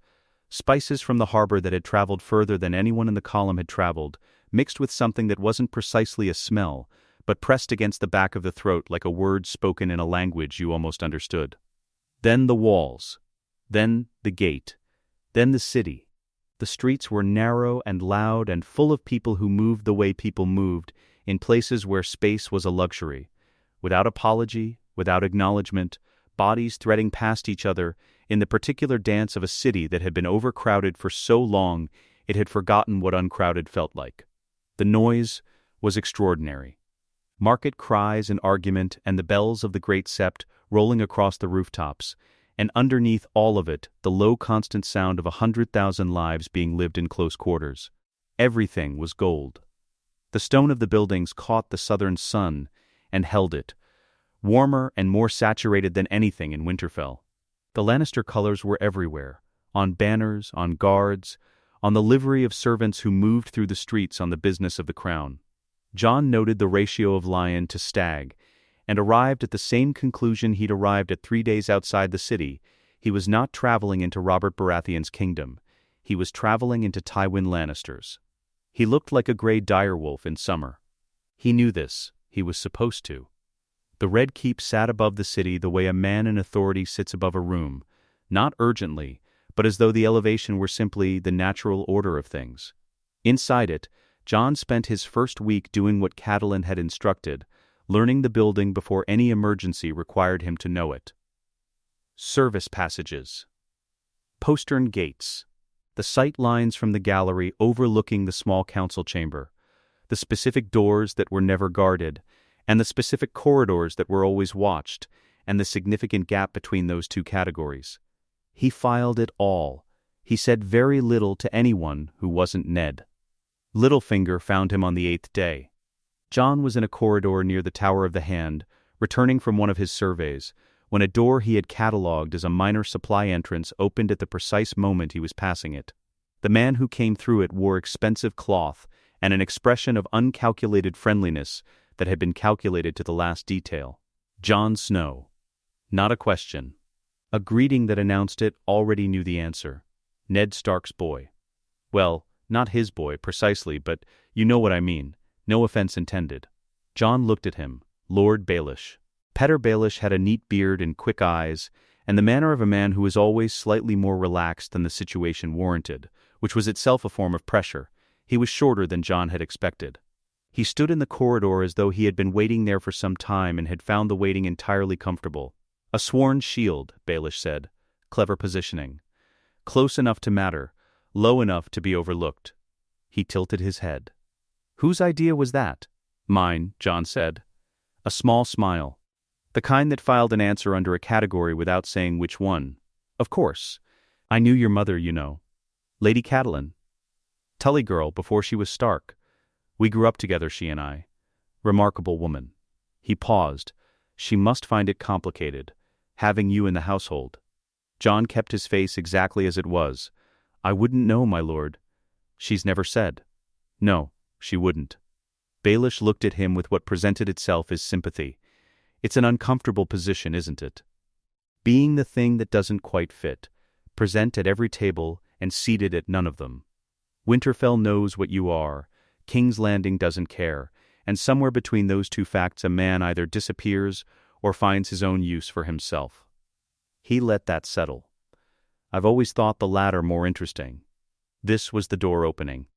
spices from the harbor that had traveled further than anyone in the column had traveled, mixed with something that wasn't precisely a smell, but pressed against the back of the throat like a word spoken in a language you almost understood. Then the walls. Then the gate. Then the city. The streets were narrow and loud and full of people who moved the way people moved, in places where space was a luxury. Without apology, without acknowledgement, bodies threading past each other, in the particular dance of a city that had been overcrowded for so long it had forgotten what uncrowded felt like. The noise was extraordinary. Market cries and argument and the bells of the great sept rolling across the rooftops, and underneath all of it the low constant sound of 100,000 lives being lived in close quarters. Everything was gold. The stone of the buildings caught the southern sun and held it, warmer and more saturated than anything in Winterfell. The Lannister colors were everywhere, on banners, on guards, on the livery of servants who moved through the streets on the business of the crown. Jon noted the ratio of lion to stag, and arrived at the same conclusion he'd arrived at 3 days outside the city. He was not traveling into Robert Baratheon's kingdom. He was traveling into Tywin Lannister's. He looked like a gray direwolf in summer. He knew this. He was supposed to. The Red Keep sat above the city the way a man in authority sits above a room, not urgently, but as though the elevation were simply the natural order of things. Inside it, Jon spent his first week doing what Catelyn had instructed, learning the building before any emergency required him to know it. Service passages. Postern gates. The sight lines from the gallery overlooking the small council chamber. The specific doors that were never guarded, and the specific corridors that were always watched, and the significant gap between those two categories. He filed it all. He said very little to anyone who wasn't Ned. Littlefinger found him on the 8th day. Jon was in a corridor near the Tower of the Hand, returning from one of his surveys, when a door he had catalogued as a minor supply entrance opened at the precise moment he was passing it. The man who came through it wore expensive cloth and an expression of uncalculated friendliness that had been calculated to the last detail. Jon Snow. Not a question. A greeting that announced it already knew the answer. Ned Stark's boy. Well, not his boy precisely, but you know what I mean. No offense intended. Jon looked at him. Lord Baelish. Petter Baelish had a neat beard and quick eyes, and the manner of a man who was always slightly more relaxed than the situation warranted, which was itself a form of pressure. He was shorter than Jon had expected. He stood in the corridor as though he had been waiting there for some time and had found the waiting entirely comfortable. A sworn shield, Baelish said. Clever positioning. Close enough to matter, low enough to be overlooked. He tilted his head. Whose idea was that? Mine, Jon said. A small smile. The kind that filed an answer under a category without saying which one. Of course. I knew your mother, you know. Lady Catelyn. Tully girl before she was Stark. We grew up together, she and I. Remarkable woman. He paused. She must find it complicated, having you in the household. Jon kept his face exactly as it was. I wouldn't know, my lord. She's never said. No, she wouldn't. Baelish looked at him with what presented itself as sympathy. It's an uncomfortable position, isn't it? Being the thing that doesn't quite fit, present at every table and seated at none of them. Winterfell knows what you are, King's Landing doesn't care, and somewhere between those two facts a man either disappears or finds his own use for himself. He let that settle. I've always thought the latter more interesting. This was the door opening.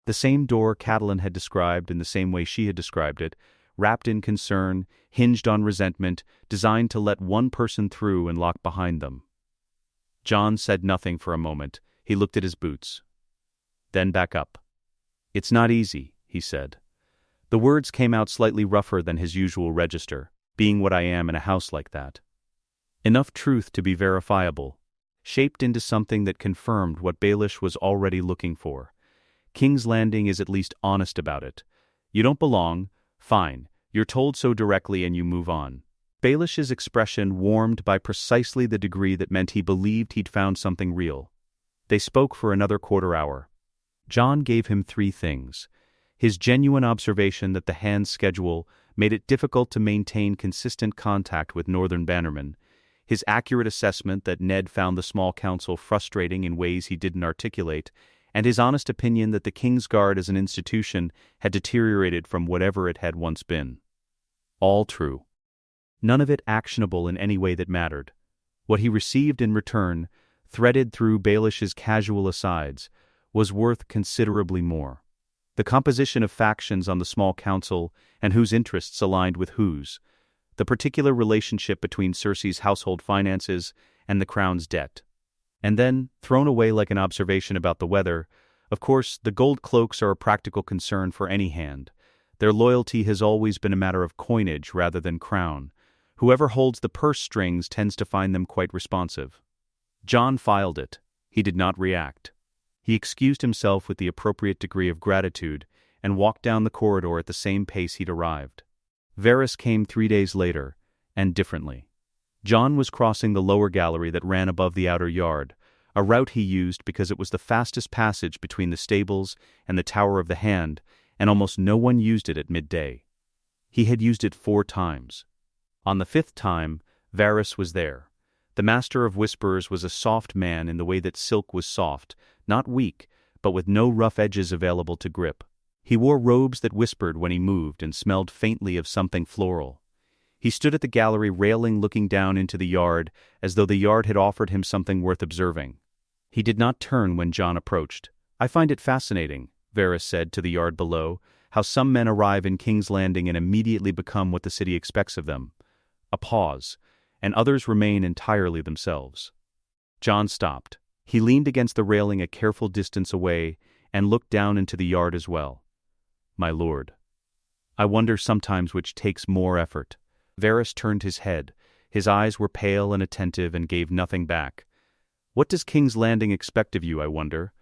The same door Catelyn had described in the same way she had described it, wrapped in concern, hinged on resentment, designed to let one person through and lock behind them. Jon said nothing for a moment. He looked at his boots. Then back up. It's not easy, he said. The words came out slightly rougher than his usual register, being what I am in a house like that. Enough truth to be verifiable, shaped into something that confirmed what Baelish was already looking for. King's Landing is at least honest about it. You don't belong, fine, you're told so directly and you move on. Baelish's expression warmed by precisely the degree that meant he believed he'd found something real. They spoke for another quarter-hour. Jon gave him 3 things. His genuine observation that the Hand's schedule made it difficult to maintain consistent contact with Northern Bannermen, his accurate assessment that Ned found the small council frustrating in ways he didn't articulate, and his honest opinion that the Kingsguard as an institution had deteriorated from whatever it had once been. All true. None of it actionable in any way that mattered. What he received in return, threaded through Baelish's casual asides, was worth considerably more. The composition of factions on the small council and whose interests aligned with whose, the particular relationship between Cersei's household finances and the crown's debt. And then, thrown away like an observation about the weather, of course, the gold cloaks are a practical concern for any hand. Their loyalty has always been a matter of coinage rather than crown. Whoever holds the purse strings tends to find them quite responsive. Jon filed it. He did not react. He excused himself with the appropriate degree of gratitude and walked down the corridor at the same pace he'd arrived. Varys came 3 days later, and differently. Jon was crossing the lower gallery that ran above the outer yard, a route he used because it was the fastest passage between the stables and the Tower of the Hand, and almost no one used it at midday. He had used it 4 times. On the 5th time, Varys was there. The Master of Whispers was a soft man in the way that silk was soft, not weak, but with no rough edges available to grip. He wore robes that whispered when he moved and smelled faintly of something floral. He stood at the gallery railing, looking down into the yard, as though the yard had offered him something worth observing. He did not turn when Jon approached. I find it fascinating, Varys said to the yard below, how some men arrive in King's Landing and immediately become what the city expects of them. A pause, and others remain entirely themselves. Jon stopped. He leaned against the railing a careful distance away and looked down into the yard as well. My lord. I wonder sometimes which takes more effort. Varys turned his head. His eyes were pale and attentive and gave nothing back. What does King's Landing expect of you, I wonder?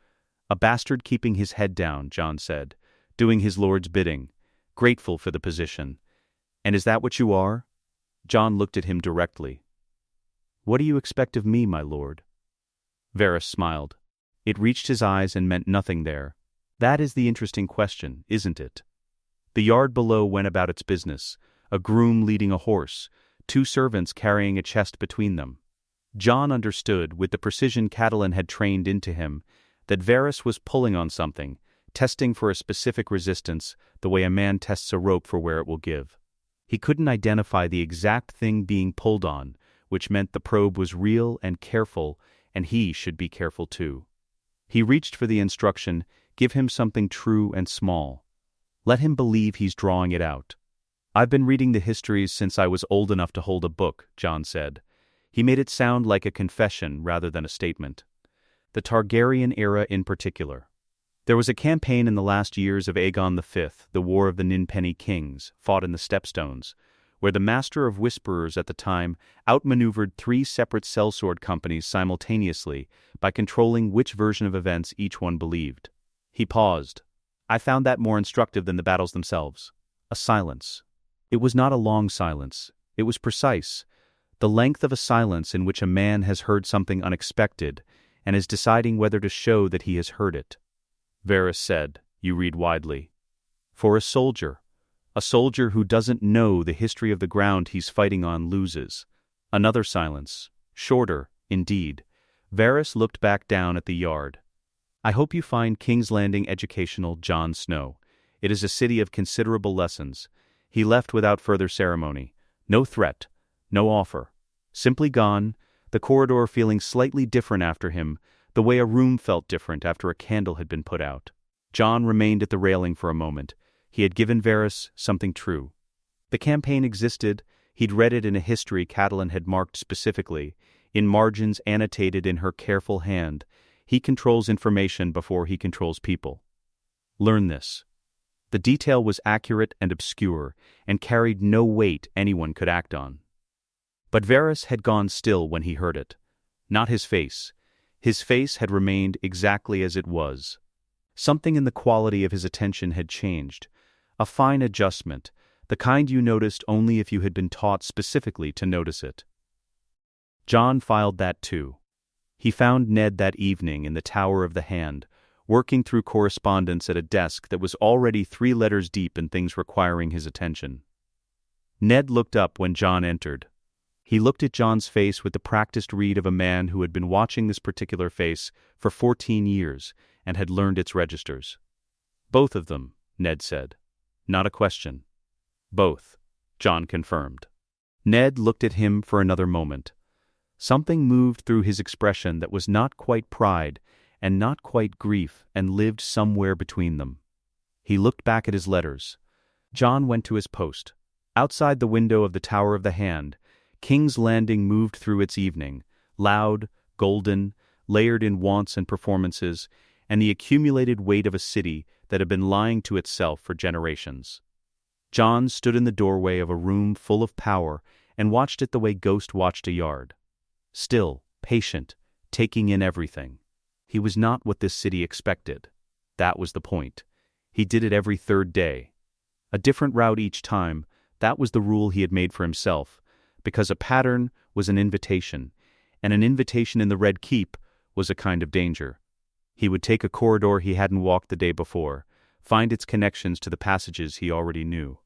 A bastard keeping his head down, Jon said, doing his lord's bidding, grateful for the position. And is that what you are? Jon looked at him directly. What do you expect of me, my lord? Varys smiled. It reached his eyes and meant nothing there. That is the interesting question, isn't it? The yard below went about its business, a groom leading a horse, 2 servants carrying a chest between them. Jon understood, with the precision Catelyn had trained into him, that Varys was pulling on something, testing for a specific resistance, the way a man tests a rope for where it will give. He couldn't identify the exact thing being pulled on, which meant the probe was real and careful, and he should be careful too. He reached for the instruction, give him something true and small. Let him believe he's drawing it out. I've been reading the histories since I was old enough to hold a book, Jon said. He made it sound like a confession rather than a statement. The Targaryen era in particular. There was a campaign in the last years of Aegon V, the War of the Ninpenny Kings, fought in the Stepstones, where the Master of Whisperers at the time outmaneuvered 3 separate sellsword companies simultaneously by controlling which version of events each one believed. He paused. I found that more instructive than the battles themselves. A silence. It was not a long silence. It was precise. The length of a silence in which a man has heard something unexpected and is deciding whether to show that he has heard it. Varys said, "You read widely." For a soldier who doesn't know the history of the ground he's fighting on loses. Another silence. Shorter, indeed. Varys looked back down at the yard. I hope you find King's Landing educational, Jon Snow. It is a city of considerable lessons. He left without further ceremony. No threat. No offer. Simply gone, the corridor feeling slightly different after him, the way a room felt different after a candle had been put out. Jon remained at the railing for a moment. He had given Varys something true. The campaign existed. He'd read it in a history Catelyn had marked specifically, in margins annotated in her careful hand. He controls information before he controls people. Learn this. The detail was accurate and obscure, and carried no weight anyone could act on. But Varys had gone still when he heard it. Not his face. His face had remained exactly as it was. Something in the quality of his attention had changed. A fine adjustment, the kind you noticed only if you had been taught specifically to notice it. Jon filed that too. He found Ned that evening in the Tower of the Hand, working through correspondence at a desk that was already 3 letters deep in things requiring his attention. Ned looked up when Jon entered. He looked at Jon's face with the practiced read of a man who had been watching this particular face for 14 years and had learned its registers. Both of them, Ned said. Not a question. Both, Jon confirmed. Ned looked at him for another moment. Something moved through his expression that was not quite pride and not quite grief and lived somewhere between them. He looked back at his letters. Jon went to his post. Outside the window of the Tower of the Hand, King's Landing moved through its evening, loud, golden, layered in wants and performances, and the accumulated weight of a city that had been lying to itself for generations. Jon stood in the doorway of a room full of power and watched it the way Ghost watched a yard. Still, patient, taking in everything. He was not what this city expected. That was the point. He did it every 3rd day. A different route each time, that was the rule he had made for himself, because a pattern was an invitation, and an invitation in the Red Keep was a kind of danger. He would take a corridor he hadn't walked the day before, find its connections to the passages he already knew.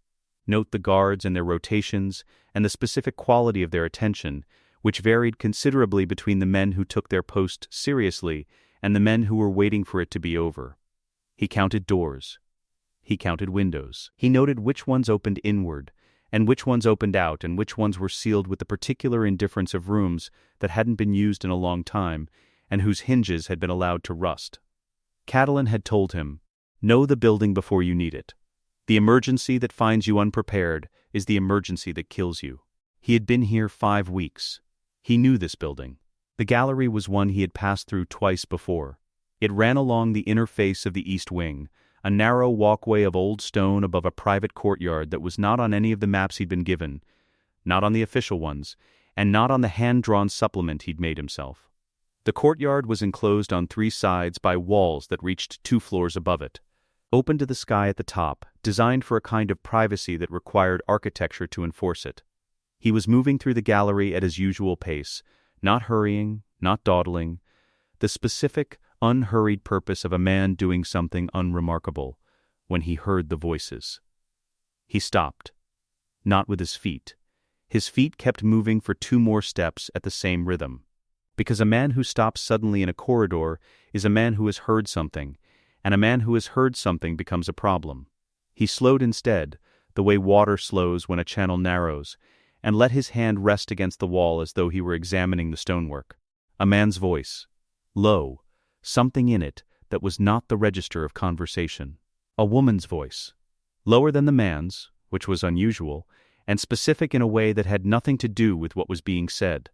Note the guards and their rotations and the specific quality of their attention, which varied considerably between the men who took their post seriously and the men who were waiting for it to be over. He counted doors. He counted windows. He noted which ones opened inward, and which ones opened out, and which ones were sealed with the particular indifference of rooms that hadn't been used in a long time, and whose hinges had been allowed to rust. Catelyn had told him, "Know the building before you need it. The emergency that finds you unprepared is the emergency that kills you." He had been here 5 weeks. He knew this building. The gallery was one he had passed through twice before. It ran along the inner face of the east wing, a narrow walkway of old stone above a private courtyard that was not on any of the maps he'd been given, not on the official ones, and not on the hand-drawn supplement he'd made himself. The courtyard was enclosed on 3 sides by walls that reached 2 floors above it, open to the sky at the top, designed for a kind of privacy that required architecture to enforce it. He was moving through the gallery at his usual pace, not hurrying, not dawdling, the specific, unhurried purpose of a man doing something unremarkable, when he heard the voices. He stopped. Not with his feet. His feet kept moving for 2 more steps at the same rhythm. Because a man who stops suddenly in a corridor is a man who has heard something, and a man who has heard something becomes a problem. He slowed instead, the way water slows when a channel narrows, and let his hand rest against the wall as though he were examining the stonework. A man's voice. Low. Something in it that was not the register of conversation. A woman's voice. lower than the man's, which was unusual, and specific in a way that had nothing to do with what was being said.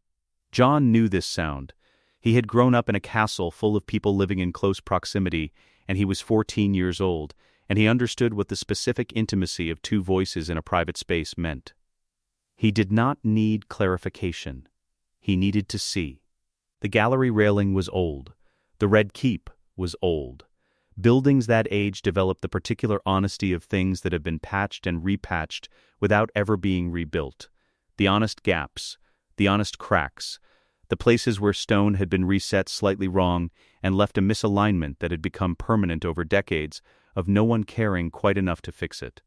Jon knew this sound. He had grown up in a castle full of people living in close proximity, and he was 14 years old, and he understood what the specific intimacy of two voices in a private space meant. He did not need clarification. He needed to see. The gallery railing was old. The Red Keep was old. Buildings that age develop the particular honesty of things that have been patched and repatched without ever being rebuilt. The honest gaps, the honest cracks, the places where stone had been reset slightly wrong and left a misalignment that had become permanent over decades of no one caring quite enough to fix it.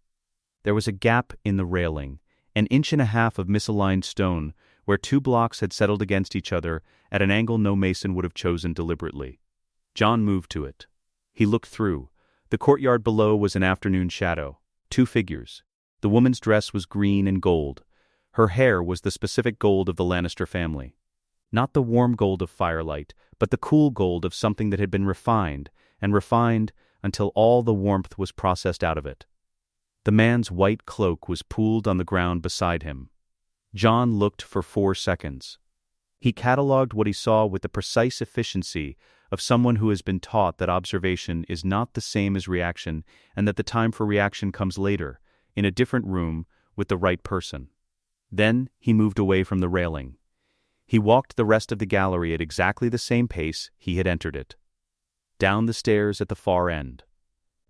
There was a gap in the railing, an inch and a half of misaligned stone where two blocks had settled against each other at an angle no mason would have chosen deliberately. Jon moved to it. He looked through. The courtyard below was an afternoon shadow. Two figures. The woman's dress was green and gold. Her hair was the specific gold of the Lannister family. Not the warm gold of firelight, but the cool gold of something that had been refined, and refined until all the warmth was processed out of it. The man's white cloak was pooled on the ground beside him. Jon looked for 4 seconds. He catalogued what he saw with the precise efficiency of someone who has been taught that observation is not the same as reaction and that the time for reaction comes later, in a different room, with the right person. Then he moved away from the railing. He walked the rest of the gallery at exactly the same pace he had entered it. Down the stairs at the far end.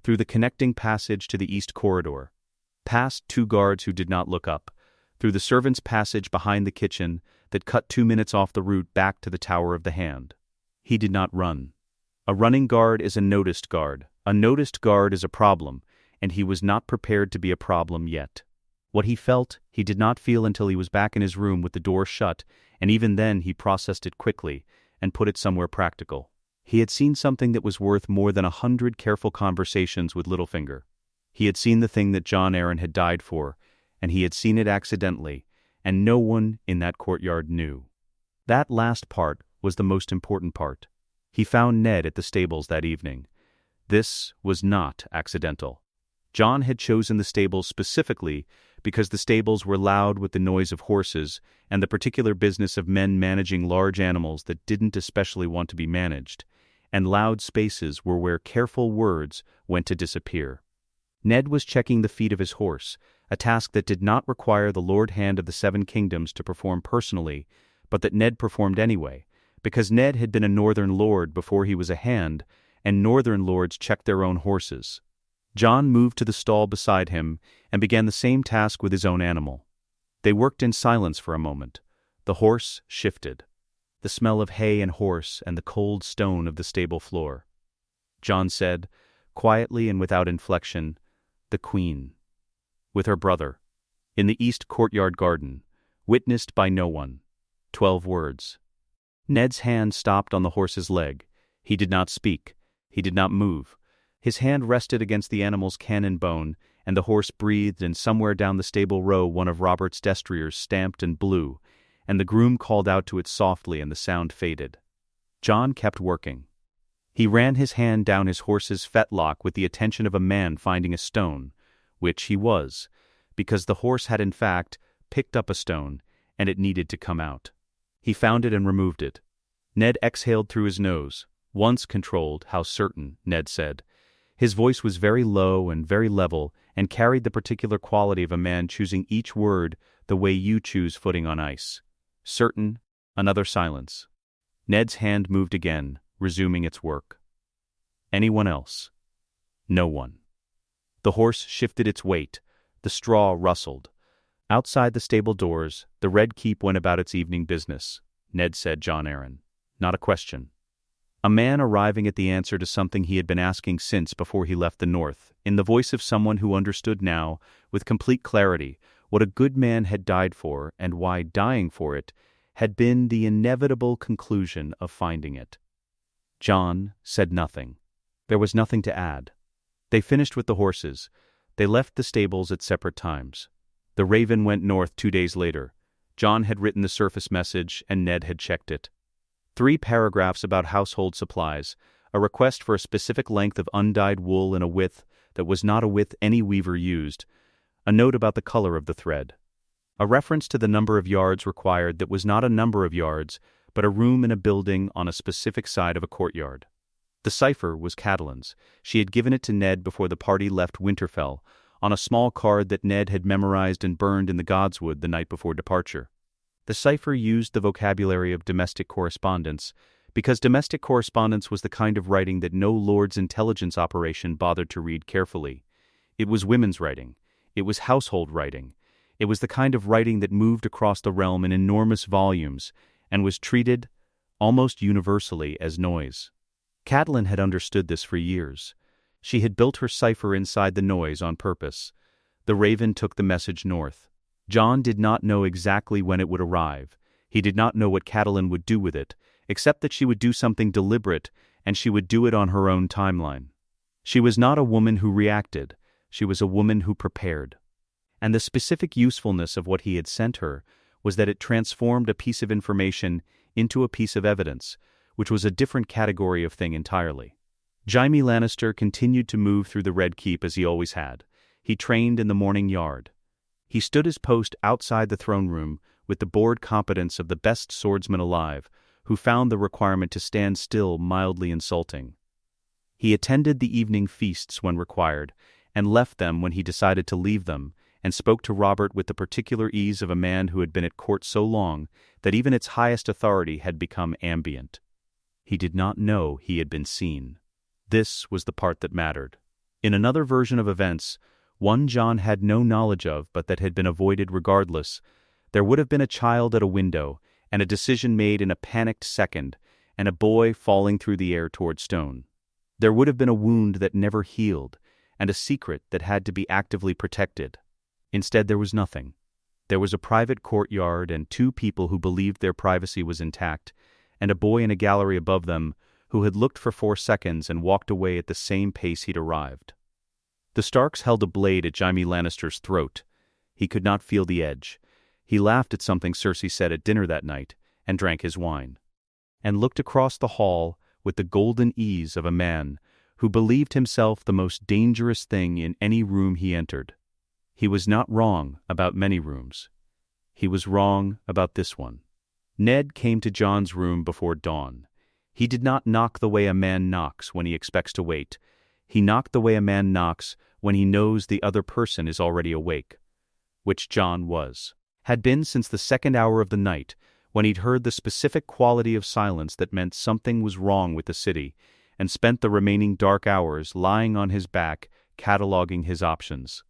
Through the connecting passage to the east corridor. Past 2 guards who did not look up. Through the servants' passage behind the kitchen that cut 2 minutes off the route back to the Tower of the Hand. He did not run. A running guard is a noticed guard. A noticed guard is a problem, and he was not prepared to be a problem yet. What he felt, he did not feel until he was back in his room with the door shut, and even then he processed it quickly and put it somewhere practical. He had seen something that was worth more than 100 careful conversations with Littlefinger. He had seen the thing that Jon Arryn had died for, and he had seen it accidentally, and no one in that courtyard knew. That last part was the most important part. He found Ned at the stables that evening. This was not accidental. Jon had chosen the stables specifically because the stables were loud with the noise of horses and the particular business of men managing large animals that didn't especially want to be managed, and loud spaces were where careful words went to disappear. Ned was checking the feet of his horse, a task that did not require the Lord Hand of the 7 Kingdoms to perform personally, but that Ned performed anyway, because Ned had been a northern lord before he was a hand, and northern lords checked their own horses. Jon moved to the stall beside him and began the same task with his own animal. They worked in silence for a moment. The horse shifted. The smell of hay and horse and the cold stone of the stable floor. Jon said, quietly and without inflection, "The Queen." With her brother. In the east courtyard garden. Witnessed by no one. 12 words. Ned's hand stopped on the horse's leg. He did not speak. He did not move. His hand rested against the animal's cannon bone, and the horse breathed, and somewhere down the stable row one of Robert's destriers stamped and blew, and the groom called out to it softly, and the sound faded. Jon kept working. He ran his hand down his horse's fetlock with the attention of a man finding a stone, which he was, because the horse had in fact picked up a stone, and it needed to come out. He found it and removed it. Ned exhaled through his nose. Once controlled, how certain, Ned said. His voice was very low and very level, and carried the particular quality of a man choosing each word the way you choose footing on ice. Certain, another silence. Ned's hand moved again, resuming its work. Anyone else? No one. The horse shifted its weight. The straw rustled. Outside the stable doors, the Red Keep went about its evening business. Ned said Jon Arryn. Not a question. A man arriving at the answer to something he had been asking since before he left the north, in the voice of someone who understood now, with complete clarity, what a good man had died for and why dying for it had been the inevitable conclusion of finding it. Jon said nothing. There was nothing to add. They finished with the horses. They left the stables at separate times. The Raven went north 2 days later. Jon had written the surface message, and Ned had checked it. 3 paragraphs about household supplies, a request for a specific length of undyed wool and a width that was not a width any weaver used, a note about the color of the thread. A reference to the number of yards required that was not a number of yards, but a room in a building on a specific side of a courtyard. The cipher was Catelyn's. She had given it to Ned before the party left Winterfell, on a small card that Ned had memorized and burned in the Godswood the night before departure. The cipher used the vocabulary of domestic correspondence, because domestic correspondence was the kind of writing that no lord's intelligence operation bothered to read carefully. It was women's writing. It was household writing. It was the kind of writing that moved across the realm in enormous volumes and was treated, almost universally, as noise. Catelyn had understood this for years. She had built her cipher inside the noise on purpose. The raven took the message north. Jon did not know exactly when it would arrive. He did not know what Catelyn would do with it, except that she would do something deliberate, and she would do it on her own timeline. She was not a woman who reacted. She was a woman who prepared. And the specific usefulness of what he had sent her was that it transformed a piece of information into a piece of evidence, which was a different category of thing entirely. Jaime Lannister continued to move through the Red Keep as he always had. He trained in the morning yard. He stood his post outside the throne room with the bored competence of the best swordsman alive, who found the requirement to stand still mildly insulting. He attended the evening feasts when required, and left them when he decided to leave them, and spoke to Robert with the particular ease of a man who had been at court so long that even its highest authority had become ambient. He did not know he had been seen. This was the part that mattered. In another version of events, one Jon had no knowledge of but that had been avoided regardless, there would have been a child at a window, and a decision made in a panicked second, and a boy falling through the air toward stone. There would have been a wound that never healed, and a secret that had to be actively protected. Instead, there was nothing. There was a private courtyard and two people who believed their privacy was intact, and a boy in a gallery above them who had looked for 4 seconds and walked away at the same pace he'd arrived. The Starks held a blade at Jaime Lannister's throat. He could not feel the edge. He laughed at something Cersei said at dinner that night, and drank his wine, and looked across the hall with the golden ease of a man who believed himself the most dangerous thing in any room he entered. He was not wrong about many rooms. He was wrong about this one. Ned came to Jon's room before dawn. He did not knock the way a man knocks when he expects to wait. He knocked the way a man knocks when he knows the other person is already awake, which Jon was. Had been since the second hour of the night, when he'd heard the specific quality of silence that meant something was wrong with the city, and spent the remaining dark hours lying on his back, cataloging his options.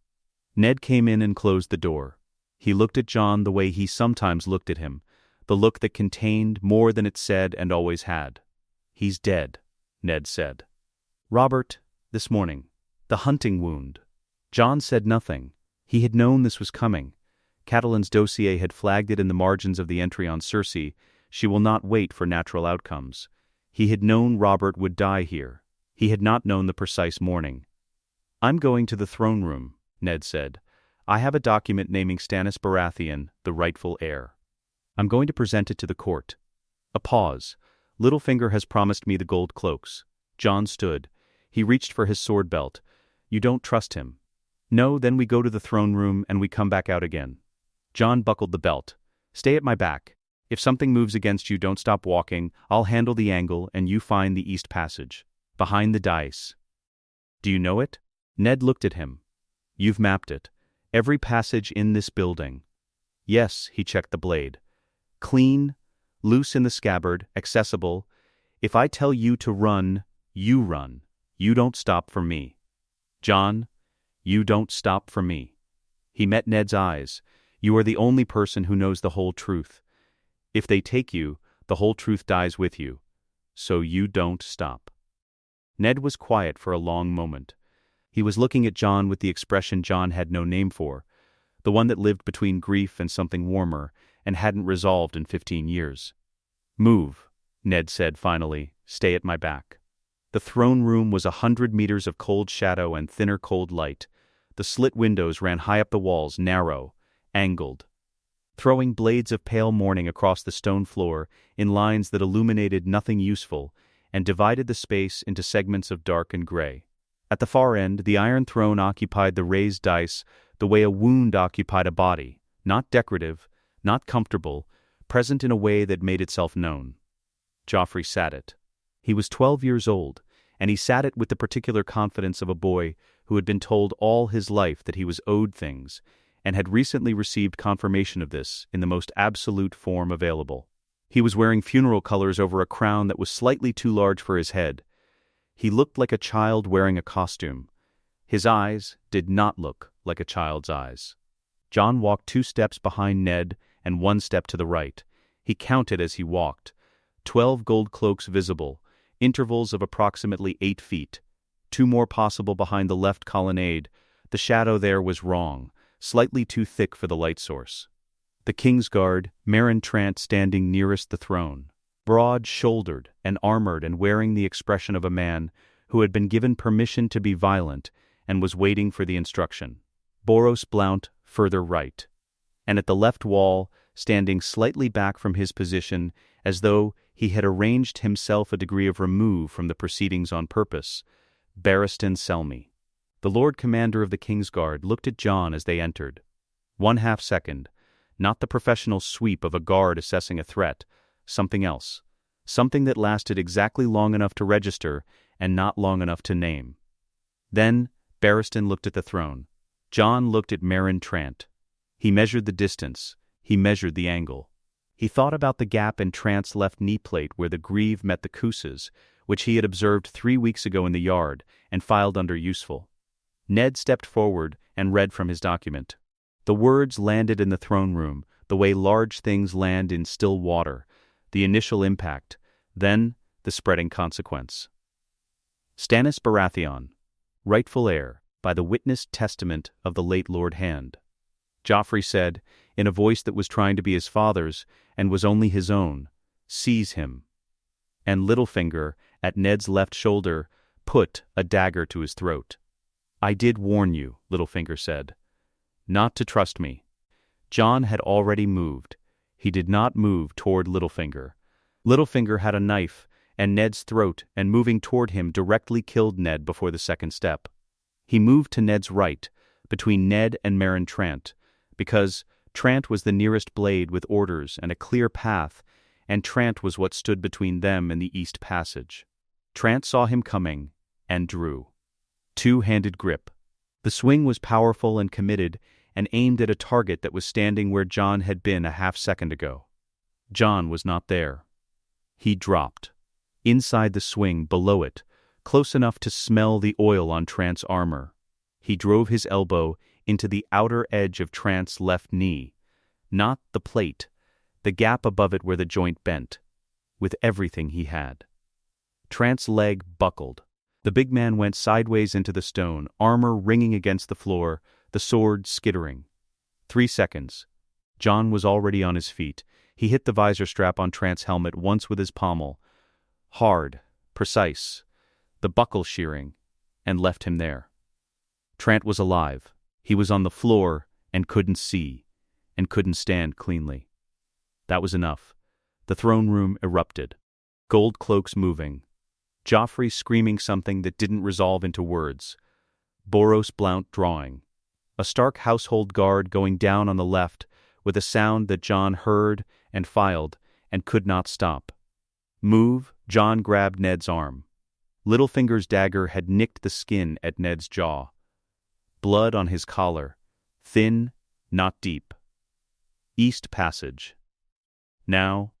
Ned came in and closed the door. He looked at Jon the way he sometimes looked at him, the look that contained more than it said and always had. "He's dead," Ned said. "Robert, this morning. The hunting wound." Jon said nothing. He had known this was coming. Catelyn's dossier had flagged it in the margins of the entry on Cersei. She will not wait for natural outcomes. He had known Robert would die here. He had not known the precise morning. "I'm going to the throne room," Ned said. "I have a document naming Stannis Baratheon the rightful heir. I'm going to present it to the court." A pause. "Littlefinger has promised me the gold cloaks." Jon stood. He reached for his sword belt. "You don't trust him." "No, then we go to the throne room and we come back out again." Jon buckled the belt. "Stay at my back. If something moves against you, don't stop walking. I'll handle the angle and you find the east passage. Behind the dais." "Do you know it?" Ned looked at him. "You've mapped it. Every passage in this building." "Yes," he checked the blade. "Clean, loose in the scabbard, accessible. If I tell you to run, you run. You don't stop for me. Jon, you don't stop for me." He met Ned's eyes. "You are the only person who knows the whole truth. If they take you, the whole truth dies with you. So you don't stop." Ned was quiet for a long moment. He was looking at Jon with the expression Jon had no name for, the one that lived between grief and something warmer, and hadn't resolved in 15 years. "Move," Ned said finally. "Stay at my back." The throne room was 100 meters of cold shadow and thinner cold light. The slit windows ran high up the walls, narrow, angled, throwing blades of pale morning across the stone floor in lines that illuminated nothing useful and divided the space into segments of dark and gray. At the far end, the Iron Throne occupied the raised dais the way a wound occupied a body, not decorative, not comfortable, present in a way that made itself known. Joffrey sat it. He was 12 years old, and he sat it with the particular confidence of a boy who had been told all his life that he was owed things, and had recently received confirmation of this in the most absolute form available. He was wearing funeral colors over a crown that was slightly too large for his head. He looked like a child wearing a costume. His eyes did not look like a child's eyes. Jon walked 2 steps behind Ned and 1 step to the right. He counted as he walked. 12 gold cloaks visible, intervals of approximately 8 feet. 2 more possible behind the left colonnade. The shadow there was wrong, slightly too thick for the light source. The Kingsguard, Meryn Trant standing nearest the throne, broad-shouldered and armored and wearing the expression of a man who had been given permission to be violent and was waiting for the instruction. Boros Blount further right. And at the left wall, standing slightly back from his position as though he had arranged himself a degree of remove from the proceedings on purpose, Barristan Selmy. The Lord Commander of the Kingsguard looked at Jon as they entered. 1/2 second, not the professional sweep of a guard assessing a threat, something else. Something that lasted exactly long enough to register and not long enough to name. Then, Barristan looked at the throne. Jon looked at Meryn Trant. He measured the distance. He measured the angle. He thought about the gap in Trant's left knee plate where the greave met the cousas, which he had observed 3 weeks ago in the yard, and filed under useful. Ned stepped forward and read from his document. The words landed in the throne room, the way large things land in still water, the initial impact, then the spreading consequence. Stannis Baratheon, rightful heir, by the witnessed testament of the late Lord Hand. Joffrey said, in a voice that was trying to be his father's and was only his own, "Seize him." And Littlefinger, at Ned's left shoulder, put a dagger to his throat. "I did warn you," Littlefinger said, "not to trust me." Jon had already moved. He did not move toward Littlefinger. Littlefinger had a knife and Ned's throat, and moving toward him directly killed Ned before the second step. He moved to Ned's right, between Ned and Meryn Trant, because Trant was the nearest blade with orders and a clear path, and Trant was what stood between them and the East Passage. Trant saw him coming, and drew. 2-handed grip. The swing was powerful and committed, and aimed at a target that was standing where Jon had been a half-second ago. Jon was not there. He dropped. Inside the swing, below it, close enough to smell the oil on Trant's armor. He drove his elbow into the outer edge of Trant's left knee, not the plate, the gap above it where the joint bent, with everything he had. Trant's leg buckled. The big man went sideways into the stone, armor ringing against the floor, the sword skittering. 3 seconds. Jon was already on his feet. He hit the visor strap on Trant's helmet once with his pommel. Hard, precise, the buckle shearing, and left him there. Trant was alive. He was on the floor and couldn't see, and couldn't stand cleanly. That was enough. The throne room erupted. Gold cloaks moving. Joffrey screaming something that didn't resolve into words. Boros Blount drawing. A Stark household guard going down on the left, with a sound that Jon heard and filed and could not stop. Move, Jon grabbed Ned's arm. Littlefinger's dagger had nicked the skin at Ned's jaw. Blood on his collar. Thin, not deep. East Passage. Now,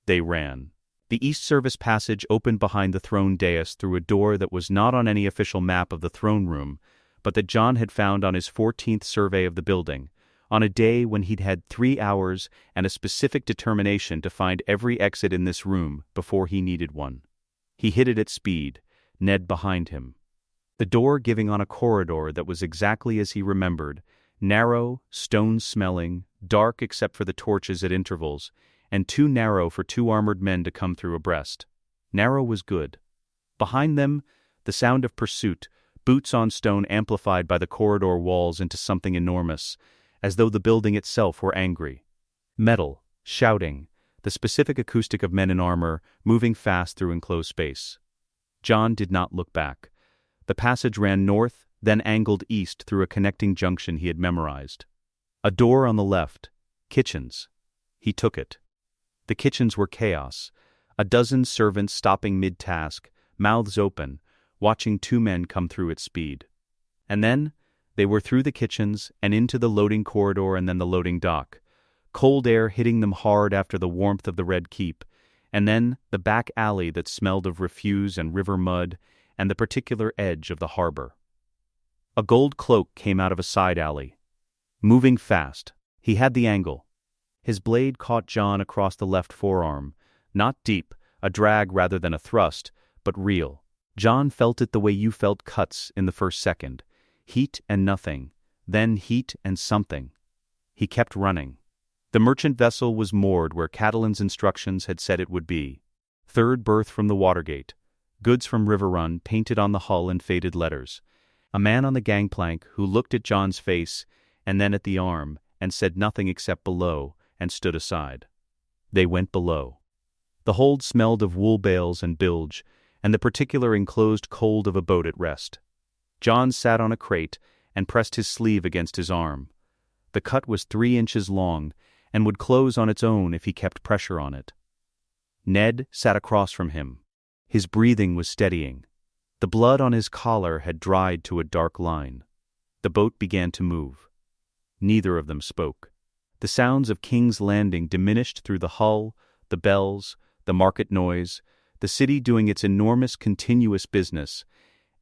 they ran. The East Service Passage opened behind the throne dais through a door that was not on any official map of the throne room, but that Jon had found on his 14th survey of the building, on a day when he'd had 3 hours and a specific determination to find every exit in this room before he needed one. He hit it at speed, Ned behind him. The door giving on a corridor that was exactly as he remembered, narrow, stone-smelling, dark except for the torches at intervals, and too narrow for 2 armored men to come through abreast. Narrow was good. Behind them, the sound of pursuit, boots on stone amplified by the corridor walls into something enormous, as though the building itself were angry. Metal, shouting, the specific acoustic of men in armor, moving fast through enclosed space. Jon did not look back. The passage ran north, then angled east through a connecting junction he had memorized. A door on the left. Kitchens. He took it. The kitchens were chaos. A dozen servants stopping mid-task, mouths open, watching two men come through at speed. And then, they were through the kitchens and into the loading corridor and then the loading dock. Cold air hitting them hard after the warmth of the Red Keep, and then the back alley that smelled of refuse and river mud and the particular edge of the harbor. A gold cloak came out of a side alley. Moving fast. He had the angle. His blade caught Jon across the left forearm, not deep, a drag rather than a thrust, but real. Jon felt it the way you felt cuts in the first second. Heat and nothing, then heat and something. He kept running. The merchant vessel was moored where Catelyn's instructions had said it would be. Third berth from the Watergate. Goods from River Run painted on the hull in faded letters. A man on the gangplank who looked at Jon's face and then at the arm and said nothing except below and stood aside. They went below. The hold smelled of wool bales and bilge and the particular enclosed cold of a boat at rest. Jon sat on a crate and pressed his sleeve against his arm. The cut was 3 inches long and would close on its own if he kept pressure on it. Ned sat across from him. His breathing was steadying. The blood on his collar had dried to a dark line. The boat began to move. Neither of them spoke. The sounds of King's Landing diminished through the hull, the bells, the market noise, the city doing its enormous continuous business,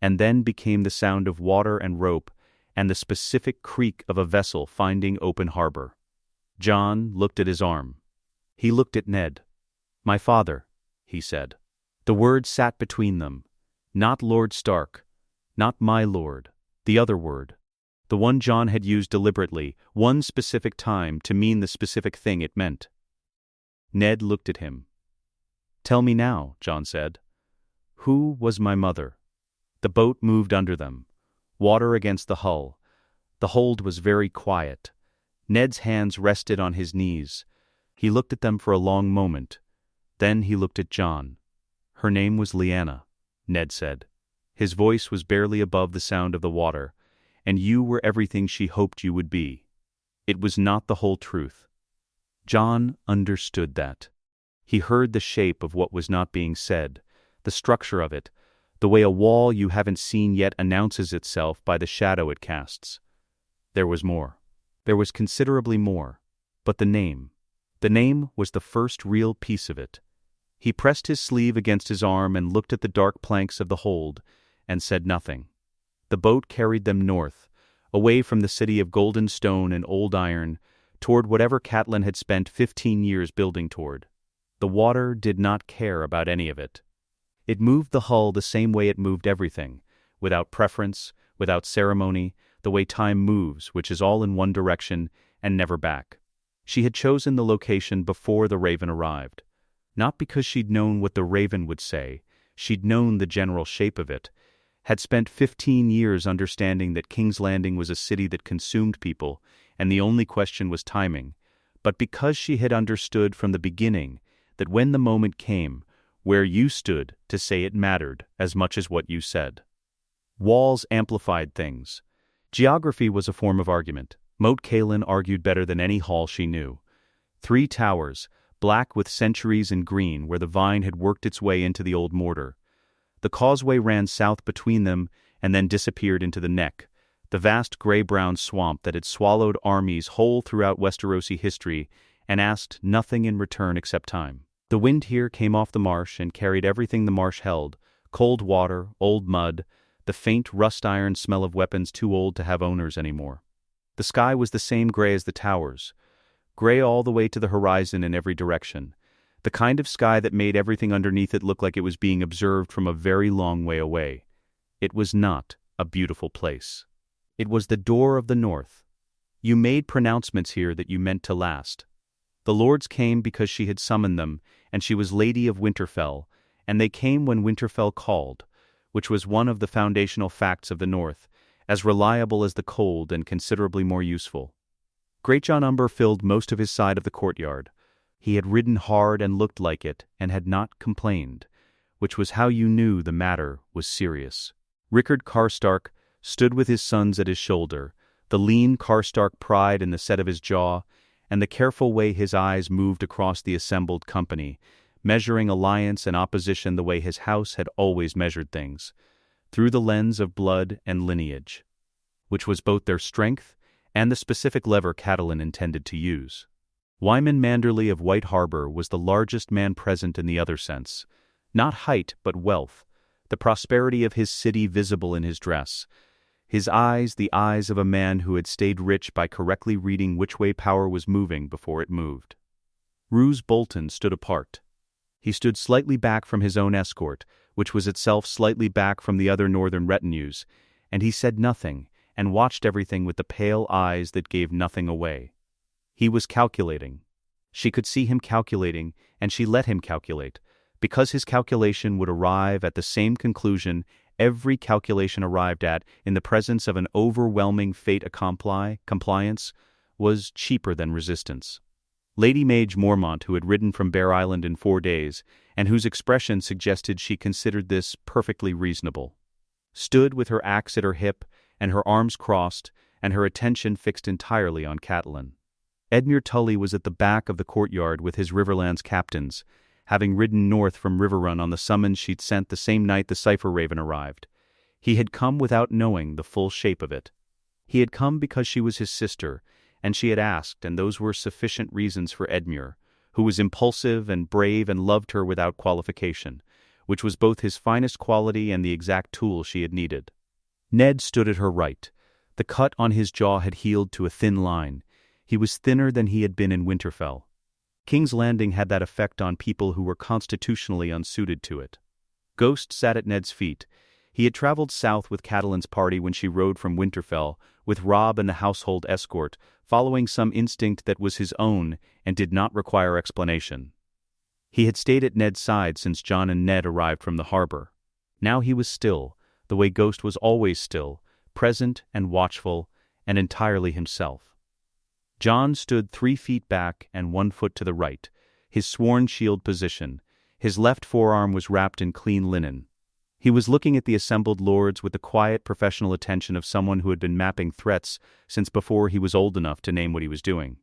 and then became the sound of water and rope and the specific creak of a vessel finding open harbor. Jon looked at his arm. He looked at Ned. "My father," he said. The word sat between them. Not Lord Stark. Not my lord. The other word. The one Jon had used deliberately, one specific time, to mean the specific thing it meant. Ned looked at him. "Tell me now," Jon said. "Who was my mother?" The boat moved under them. Water against the hull. The hold was very quiet. Ned's hands rested on his knees. He looked at them for a long moment. Then he looked at Jon. "Her name was Lyanna," Ned said. His voice was barely above the sound of the water. "And you were everything she hoped you would be." It was not the whole truth. Jon understood that. He heard the shape of what was not being said, the structure of it, the way a wall you haven't seen yet announces itself by the shadow it casts. There was more. There was considerably more. But the name. The name was the first real piece of it. He pressed his sleeve against his arm and looked at the dark planks of the hold, and said nothing. The boat carried them north, away from the city of golden stone and old iron, toward whatever Catelyn had spent 15 years building toward. The water did not care about any of it. It moved the hull the same way it moved everything, without preference, without ceremony, the way time moves, which is all in one direction and never back. She had chosen the location before the Raven arrived. Not because she'd known what the Raven would say, she'd known the general shape of it, had spent 15 years understanding that King's Landing was a city that consumed people, and the only question was timing, but because she had understood from the beginning that when the moment came, where you stood to say it mattered as much as what you said. Walls amplified things. Geography was a form of argument. Moat Cailin argued better than any hall she knew. 3 towers, black with centuries and green where the vine had worked its way into the old mortar. The causeway ran south between them and then disappeared into the neck, the vast gray-brown swamp that had swallowed armies whole throughout Westerosi history and asked nothing in return except time. The wind here came off the marsh and carried everything the marsh held, cold water, old mud, the faint rust-iron smell of weapons too old to have owners anymore. The sky was the same gray as the towers, gray all the way to the horizon in every direction, the kind of sky that made everything underneath it look like it was being observed from a very long way away. It was not a beautiful place. It was the door of the north. You made pronouncements here that you meant to last. The lords came because she had summoned them, and she was Lady of Winterfell, and they came when Winterfell called, which was one of the foundational facts of the North, as reliable as the cold and considerably more useful. Greatjon Umber filled most of his side of the courtyard. He had ridden hard and looked like it, and had not complained, which was how you knew the matter was serious. Rickard Karstark stood with his sons at his shoulder, the lean Karstark pride in the set of his jaw, and the careful way his eyes moved across the assembled company, measuring alliance and opposition the way his house had always measured things, through the lens of blood and lineage, which was both their strength and the specific lever Catelyn intended to use. Wyman Manderley of White Harbor was the largest man present in the other sense, not height but wealth, the prosperity of his city visible in his dress, his eyes the eyes of a man who had stayed rich by correctly reading which way power was moving before it moved. Roose Bolton stood apart. He stood slightly back from his own escort, which was itself slightly back from the other northern retinues, and he said nothing, and watched everything with the pale eyes that gave nothing away. He was calculating. She could see him calculating, and she let him calculate, because his calculation would arrive at the same conclusion every calculation arrived at in the presence of an overwhelming fait accompli. Compliance was cheaper than resistance. Lady Mage Mormont, who had ridden from Bear Island in 4 days, and whose expression suggested she considered this perfectly reasonable, stood with her axe at her hip and her arms crossed and her attention fixed entirely on Catelyn. Edmure Tully was at the back of the courtyard with his Riverlands captains, having ridden north from Riverrun on the summons she'd sent the same night the Cipher Raven arrived. He had come without knowing the full shape of it. He had come because she was his sister, and she had asked, and those were sufficient reasons for Edmure, who was impulsive and brave and loved her without qualification, which was both his finest quality and the exact tool she had needed. Ned stood at her right. The cut on his jaw had healed to a thin line. He was thinner than he had been in Winterfell. King's Landing had that effect on people who were constitutionally unsuited to it. Ghost sat at Ned's feet. He had traveled south with Catelyn's party when she rode from Winterfell, with Robb and the household escort, following some instinct that was his own and did not require explanation. He had stayed at Ned's side since Jon and Ned arrived from the harbor. Now he was still, the way Ghost was always still, present and watchful, and entirely himself. Jon stood 3 feet back and 1 foot to the right, his sworn shield position. His left forearm was wrapped in clean linen. He was looking at the assembled lords with the quiet professional attention of someone who had been mapping threats since before he was old enough to name what he was doing.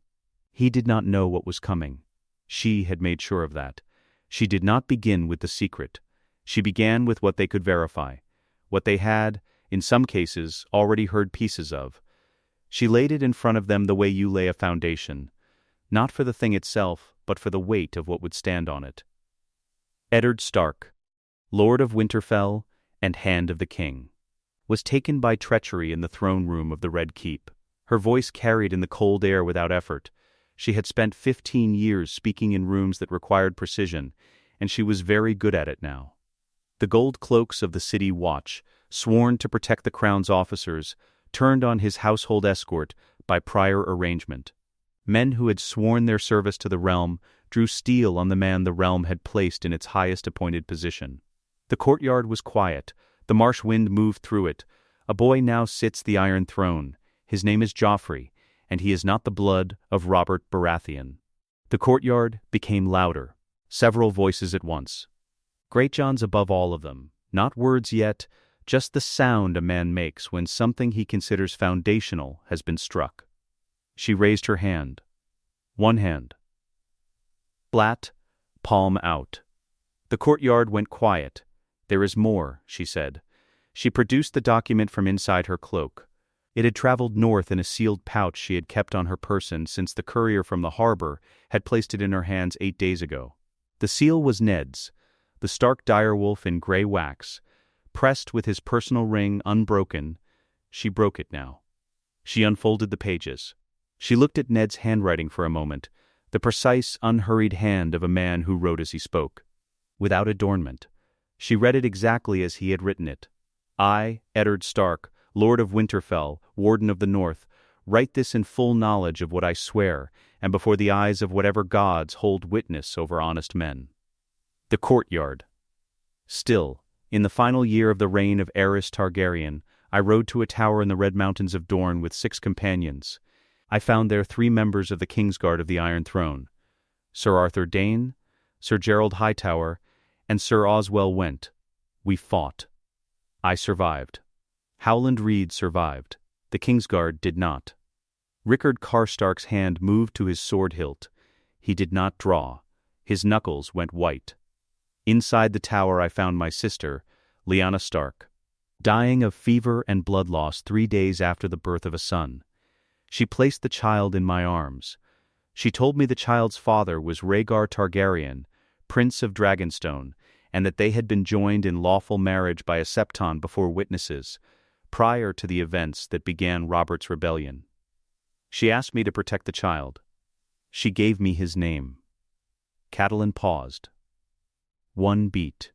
He did not know what was coming. She had made sure of that. She did not begin with the secret. She began with what they could verify, what they had, in some cases, already heard pieces of. She laid it in front of them the way you lay a foundation, not for the thing itself, but for the weight of what would stand on it. Eddard Stark, Lord of Winterfell and Hand of the King, was taken by treachery in the throne room of the Red Keep. Her voice carried in the cold air without effort. She had spent 15 years speaking in rooms that required precision, and she was very good at it now. The gold cloaks of the city watch, sworn to protect the crown's officers, turned on his household escort by prior arrangement. Men who had sworn their service to the realm drew steel on the man the realm had placed in its highest appointed position. The courtyard was quiet. The marsh wind moved through it. A boy now sits the Iron Throne. His name is Joffrey, and he is not the blood of Robert Baratheon. The courtyard became louder, several voices at once. Greatjohn's above all of them, not words yet, just the sound a man makes when something he considers foundational has been struck. She raised her hand. One hand. Flat, palm out. The courtyard went quiet. "There is more," she said. She produced the document from inside her cloak. It had traveled north in a sealed pouch she had kept on her person since the courier from the harbor had placed it in her hands 8 days ago. The seal was Ned's, the Stark direwolf in gray wax, pressed with his personal ring unbroken. She broke it now. She unfolded the pages. She looked at Ned's handwriting for a moment, the precise, unhurried hand of a man who wrote as he spoke. Without adornment. She read it exactly as he had written it. "I, Eddard Stark, Lord of Winterfell, Warden of the North, write this in full knowledge of what I swear, and before the eyes of whatever gods hold witness over honest men." The courtyard. Still, in the final year of the reign of Aerys Targaryen, I rode to a tower in the Red Mountains of Dorne with 6 companions. I found there 3 members of the Kingsguard of the Iron Throne, Sir Arthur Dane, Sir Gerald Hightower, and Sir Oswell Went. We fought. I survived. Howland Reed survived. The Kingsguard did not. Rickard Karstark's hand moved to his sword hilt. He did not draw. His knuckles went white. Inside the tower I found my sister, Lyanna Stark, dying of fever and blood loss 3 days after the birth of a son. She placed the child in my arms. She told me the child's father was Rhaegar Targaryen, Prince of Dragonstone, and that they had been joined in lawful marriage by a septon before witnesses, prior to the events that began Robert's rebellion. She asked me to protect the child. She gave me his name. Catelyn paused. One beat.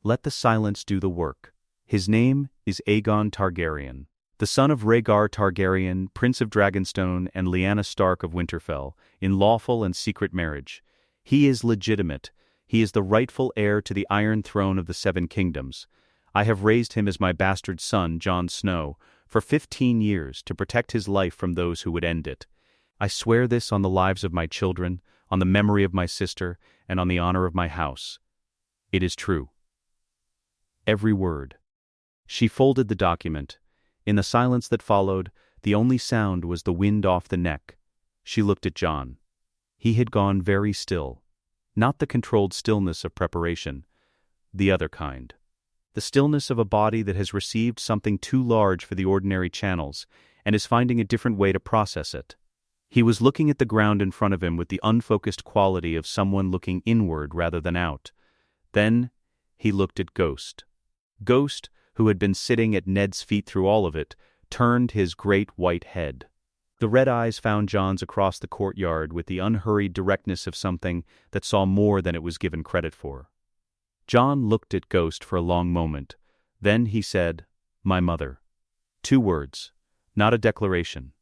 Let the silence do the work. His name is Aegon Targaryen, the son of Rhaegar Targaryen, Prince of Dragonstone, and Lyanna Stark of Winterfell, in lawful and secret marriage. He is legitimate. He is the rightful heir to the Iron Throne of the Seven Kingdoms. I have raised him as my bastard son, Jon Snow, for 15 years to protect his life from those who would end it. I swear this on the lives of my children, on the memory of my sister, and on the honor of my house. It is true. Every word. She folded the document. In the silence that followed, the only sound was the wind off the neck. She looked at Jon. He had gone very still. Not the controlled stillness of preparation. The other kind. The stillness of a body that has received something too large for the ordinary channels and is finding a different way to process it. He was looking at the ground in front of him with the unfocused quality of someone looking inward rather than out. Then he looked at Ghost. Ghost, who had been sitting at Ned's feet through all of it, turned his great white head. The red eyes found Jon's across the courtyard with the unhurried directness of something that saw more than it was given credit for. Jon looked at Ghost for a long moment. Then he said, "My mother." 2 words, not a declaration,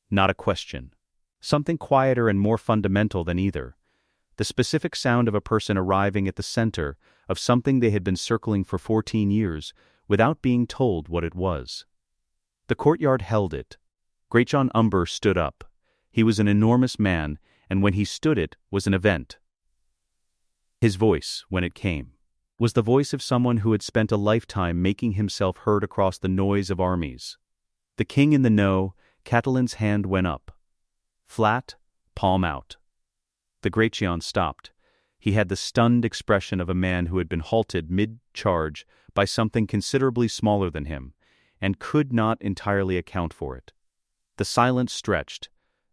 not a question. Something quieter and more fundamental than either. The specific sound of a person arriving at the center of something they had been circling for 14 years without being told what it was. The courtyard held it. Greatjon Umber stood up. He was an enormous man, and when he stood it was an event. His voice, when it came, was the voice of someone who had spent a lifetime making himself heard across the noise of armies. The king in the know, Catelyn's hand went up. Flat, palm out. The Greatjon stopped. He had the stunned expression of a man who had been halted mid-charge by something considerably smaller than him, and could not entirely account for it. The silence stretched.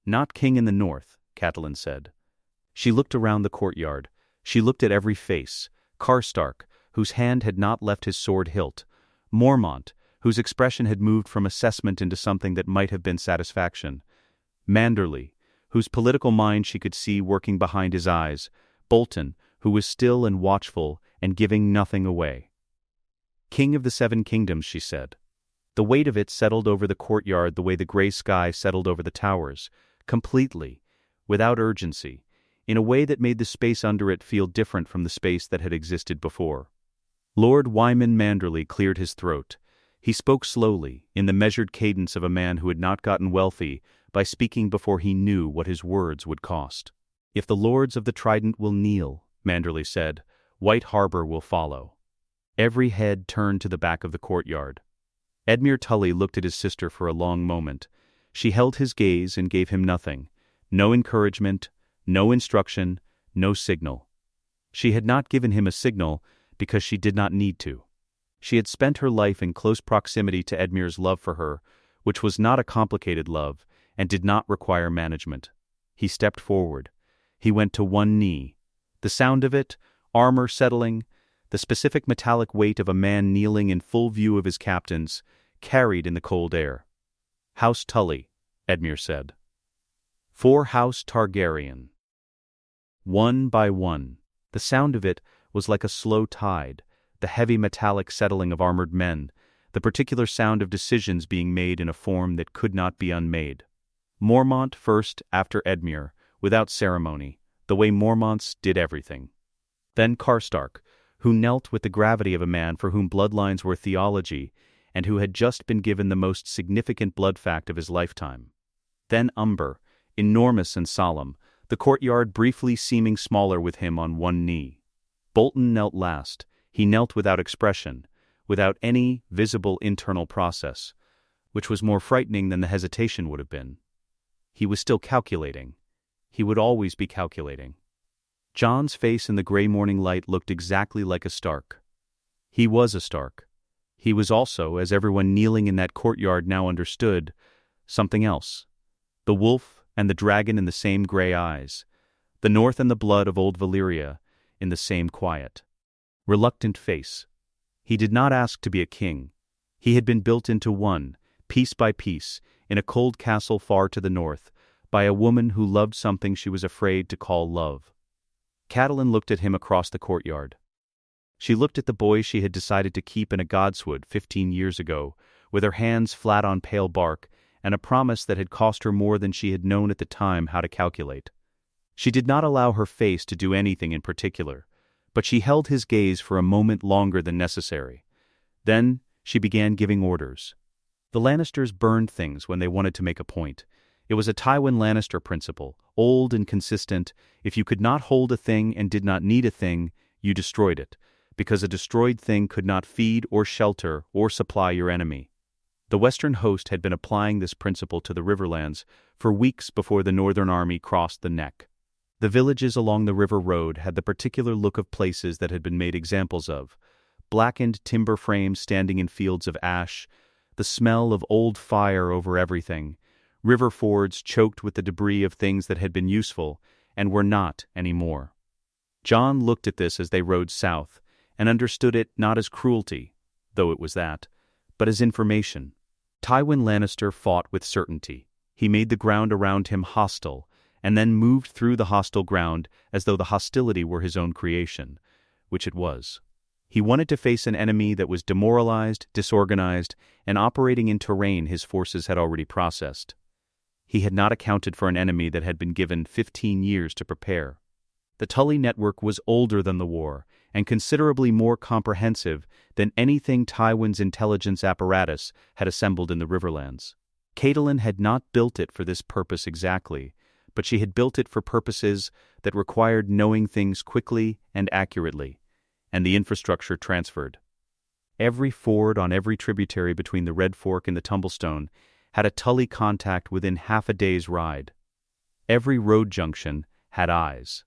"Not king in the north," Catelyn said. She looked around the courtyard. She looked at every face. Karstark, whose hand had not left his sword hilt. Mormont, whose expression had moved from assessment into something that might have been satisfaction. Manderly, whose political mind she could see working behind his eyes. Bolton, who was still and watchful and giving nothing away. "King of the Seven Kingdoms," she said. The weight of it settled over the courtyard the way the gray sky settled over the towers, completely, without urgency, in a way that made the space under it feel different from the space that had existed before. Lord Wyman Manderly cleared his throat. He spoke slowly, in the measured cadence of a man who had not gotten wealthy by speaking before he knew what his words would cost. "If the lords of the Trident will kneel," Manderly said, "White Harbor will follow." Every head turned to the back of the courtyard. Edmure Tully looked at his sister for a long moment. She held his gaze and gave him nothing. No encouragement, no instruction, no signal. She had not given him a signal because she did not need to. She had spent her life in close proximity to Edmure's love for her, which was not a complicated love and did not require management. He stepped forward. He went to one knee. The sound of it, armor settling, the specific metallic weight of a man kneeling in full view of his captains, carried in the cold air. "House Tully," Edmure said. "For House Targaryen." One by one. The sound of it was like a slow tide, the heavy metallic settling of armored men, the particular sound of decisions being made in a form that could not be unmade. Mormont first, after Edmure, without ceremony, the way Mormonts did everything. Then Karstark, who knelt with the gravity of a man for whom bloodlines were theology and who had just been given the most significant blood fact of his lifetime. Then Umber, enormous and solemn, the courtyard briefly seeming smaller with him on one knee. Bolton knelt last. He knelt without expression, without any visible internal process, which was more frightening than the hesitation would have been. He was still calculating. He would always be calculating. Jon's face in the gray morning light looked exactly like a Stark. He was a Stark. He was also, as everyone kneeling in that courtyard now understood, something else. The wolf and the dragon in the same gray eyes, the north and the blood of old Valyria in the same quiet, reluctant face. He did not ask to be a king. He had been built into one, piece by piece, in a cold castle far to the north, by a woman who loved something she was afraid to call love. Catelyn looked at him across the courtyard. She looked at the boy she had decided to keep in a godswood 15 years ago, with her hands flat on pale bark, and a promise that had cost her more than she had known at the time how to calculate. She did not allow her face to do anything in particular, but she held his gaze for a moment longer than necessary. Then she began giving orders. The Lannisters burned things when they wanted to make a point. It was a Tywin Lannister principle, old and consistent. If you could not hold a thing and did not need a thing, you destroyed it, because a destroyed thing could not feed or shelter or supply your enemy. The Western host had been applying this principle to the Riverlands for weeks before the Northern army crossed the Neck. The villages along the river road had the particular look of places that had been made examples of: blackened timber frames standing in fields of ash, the smell of old fire over everything, river fords choked with the debris of things that had been useful and were not anymore. Jon looked at this as they rode south, and understood it not as cruelty, though it was that, but as information. Tywin Lannister fought with certainty. He made the ground around him hostile, and then moved through the hostile ground as though the hostility were his own creation, which it was. He wanted to face an enemy that was demoralized, disorganized, and operating in terrain his forces had already processed. He had not accounted for an enemy that had been given 15 years to prepare. The Tully network was older than the war, and considerably more comprehensive than anything Tywin's intelligence apparatus had assembled in the Riverlands. Catelyn had not built it for this purpose exactly, but she had built it for purposes that required knowing things quickly and accurately, and the infrastructure transferred. Every ford on every tributary between the Red Fork and the Tumblestone had a Tully contact within half a day's ride. Every road junction had eyes.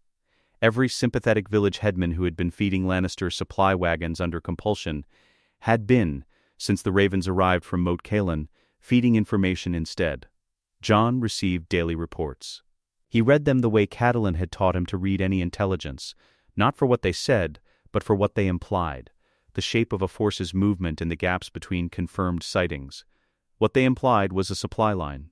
Every sympathetic village headman who had been feeding Lannister supply wagons under compulsion had been, since the Ravens arrived from Moat Cailin, feeding information instead. Jon received daily reports. He read them the way Catelyn had taught him to read any intelligence, not for what they said, but for what they implied, the shape of a force's movement in the gaps between confirmed sightings. What they implied was a supply line.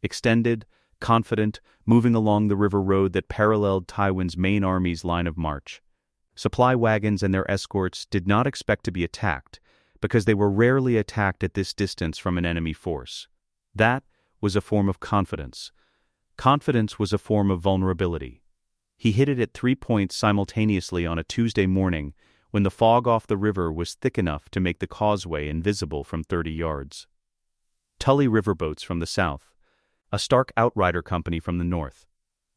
Extended, confident, moving along the river road that paralleled Tywin's main army's line of march. Supply wagons and their escorts did not expect to be attacked, because they were rarely attacked at this distance from an enemy force. That was a form of confidence. Confidence was a form of vulnerability. He hit it at 3 points simultaneously on a Tuesday morning when the fog off the river was thick enough to make the causeway invisible from 30 yards. Tully riverboats from the south, a Stark outrider company from the north,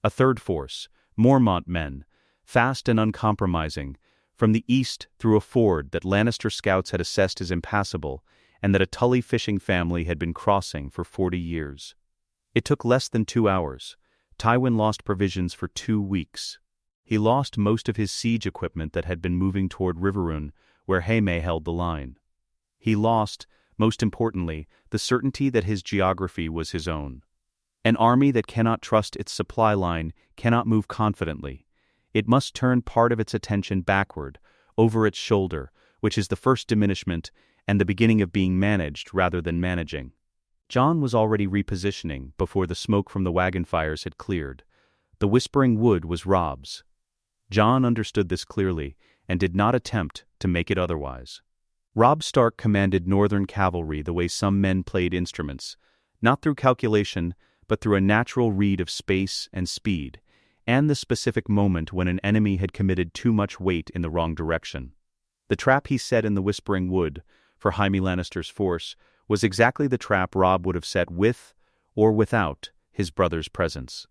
a third force, Mormont men, fast and uncompromising, from the east through a ford that Lannister scouts had assessed as impassable and that a Tully fishing family had been crossing for 40 years. It took less than 2 hours. Tywin lost provisions for 2 weeks. He lost most of his siege equipment that had been moving toward Riverrun, where Jaime held the line. He lost, most importantly, the certainty that his geography was his own. An army that cannot trust its supply line cannot move confidently. It must turn part of its attention backward, over its shoulder, which is the first diminishment and the beginning of being managed rather than managing. Jon was already repositioning before the smoke from the wagon fires had cleared. The Whispering Wood was Robb's. Jon understood this clearly and did not attempt to make it otherwise. Robb Stark commanded northern cavalry the way some men played instruments, not through calculation, but through a natural read of space and speed, and the specific moment when an enemy had committed too much weight in the wrong direction. The trap he set in the Whispering Wood for Jaime Lannister's force was exactly the trap Robb would have set with or without his brother's presence.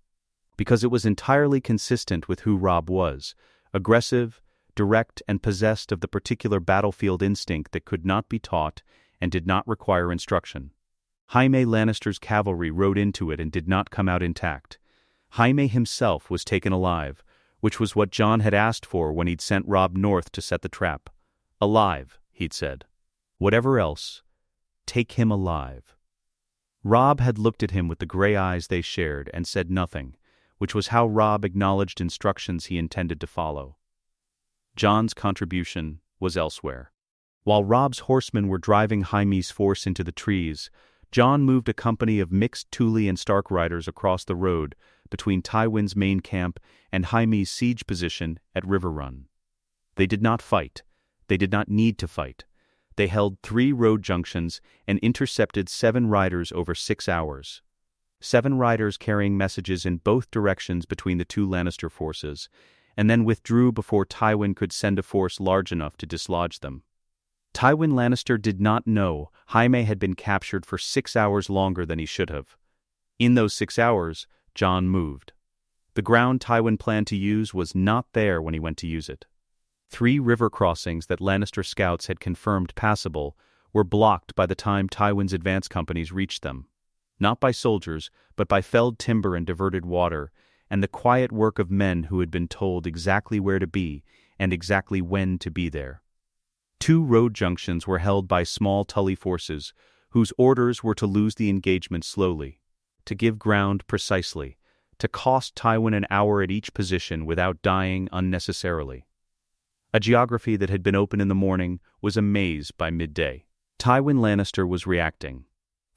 Because it was entirely consistent with who Robb was, aggressive, direct and possessed of the particular battlefield instinct that could not be taught and did not require instruction. Jaime Lannister's cavalry rode into it and did not come out intact. Jaime himself was taken alive, which was what Jon had asked for when he'd sent Robb north to set the trap. Alive, he'd said. Whatever else, take him alive. Robb had looked at him with the gray eyes they shared and said nothing, which was how Robb acknowledged instructions he intended to follow. Jon's contribution was elsewhere. While Robb's horsemen were driving Jaime's force into the trees, Jon moved a company of mixed Tully and Stark riders across the road between Tywin's main camp and Jaime's siege position at River Run. They did not fight. They did not need to fight. They held 3 road junctions and intercepted 7 riders over 6 hours. 7 riders carrying messages in both directions between the 2 Lannister forces, and then withdrew before Tywin could send a force large enough to dislodge them. Tywin Lannister did not know Jaime had been captured for 6 hours longer than he should have. In those 6 hours, Jon moved. The ground Tywin planned to use was not there when he went to use it. 3 river crossings that Lannister scouts had confirmed passable were blocked by the time Tywin's advance companies reached them. Not by soldiers, but by felled timber and diverted water, and the quiet work of men who had been told exactly where to be and exactly when to be there. 2 road junctions were held by small Tully forces, whose orders were to lose the engagement slowly, to give ground precisely, to cost Tywin an hour at each position without dying unnecessarily. A geography that had been open in the morning was a maze by midday. Tywin Lannister was reacting.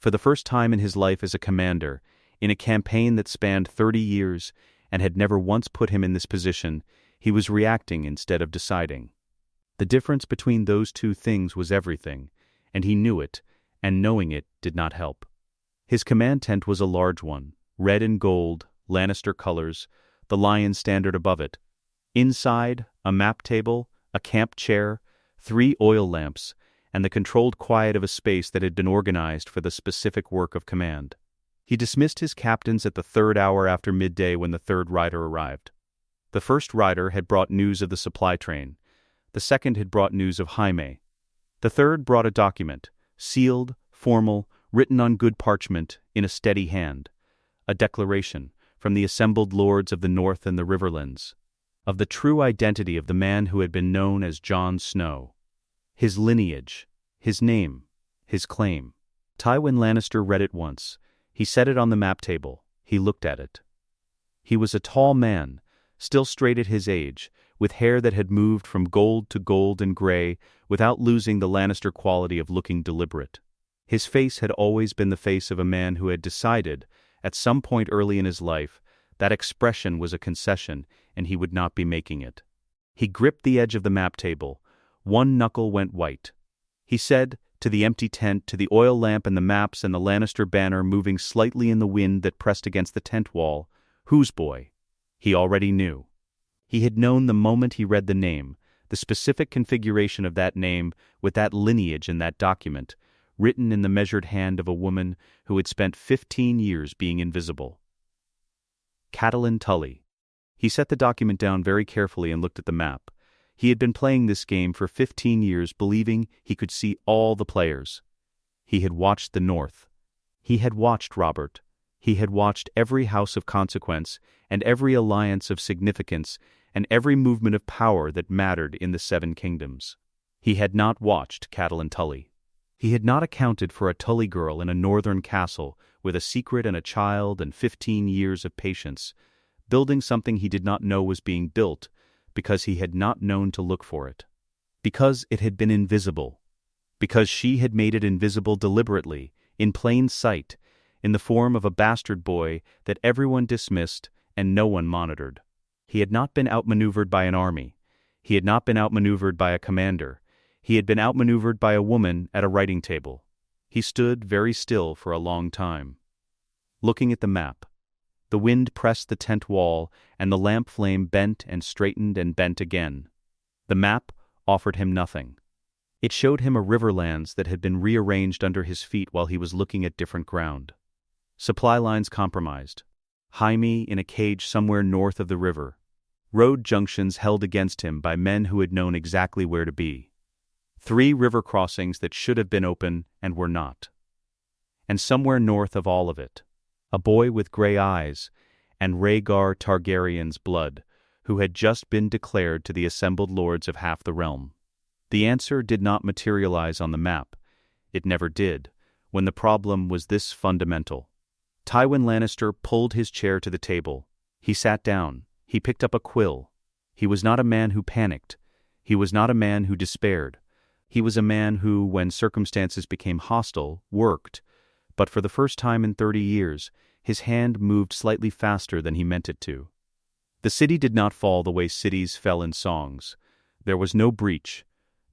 For the first time in his life as a commander, in a campaign that spanned 30 years and had never once put him in this position, he was reacting instead of deciding. The difference between those 2 things was everything, and he knew it, and knowing it did not help. His command tent was a large one, red and gold, Lannister colors, the lion standard above it. Inside, a map table, a camp chair, 3 oil lamps, and the controlled quiet of a space that had been organized for the specific work of command. He dismissed his captains at the 3rd hour after midday when the 3rd rider arrived. The 1st rider had brought news of the supply train. The 2nd had brought news of Jaime. The 3rd brought a document, sealed, formal, written on good parchment, in a steady hand. A declaration, from the assembled lords of the North and the Riverlands, of the true identity of the man who had been known as Jon Snow. His lineage, his name, his claim. Tywin Lannister read it once. He set it on the map table. He looked at it. He was a tall man, still straight at his age, with hair that had moved from gold to gold and gray without losing the Lannister quality of looking deliberate. His face had always been the face of a man who had decided, at some point early in his life, that expression was a concession and he would not be making it. He gripped the edge of the map table. One knuckle went white. He said, to the empty tent, to the oil lamp and the maps and the Lannister banner moving slightly in the wind that pressed against the tent wall, "Whose boy?" He already knew. He had known the moment he read the name, the specific configuration of that name with that lineage in that document, written in the measured hand of a woman who had spent 15 years being invisible. Catelyn Tully. He set the document down very carefully and looked at the map. He had been playing this game for 15 years, believing he could see all the players. He had watched the North. He had watched Robert. He had watched every house of consequence and every alliance of significance and every movement of power that mattered in the 7 kingdoms. He had not watched Catelyn Tully. He had not accounted for a Tully girl in a northern castle with a secret and a child and 15 years of patience, building something he did not know was being built because he had not known to look for it. Because it had been invisible. Because she had made it invisible deliberately, in plain sight, in the form of a bastard boy that everyone dismissed and no one monitored. He had not been outmaneuvered by an army. He had not been outmaneuvered by a commander. He had been outmaneuvered by a woman at a writing table. He stood very still for a long time, looking at the map. The wind pressed the tent wall, and the lamp flame bent and straightened and bent again. The map offered him nothing. It showed him a riverlands that had been rearranged under his feet while he was looking at different ground. Supply lines compromised. Jaime in a cage somewhere north of the river. road junctions held against him by men who had known exactly where to be. 3 river crossings that should have been open and were not. And somewhere north of all of it, a boy with gray eyes and Rhaegar Targaryen's blood, who had just been declared to the assembled lords of half the realm. The answer did not materialize on the map. It never did, when the problem was this fundamental. Tywin Lannister pulled his chair to the table. He sat down. He picked up a quill. He was not a man who panicked. He was not a man who despaired. He was a man who, when circumstances became hostile, worked. But for the first time in 30 years, his hand moved slightly faster than he meant it to. The city did not fall the way cities fell in songs. There was no breach,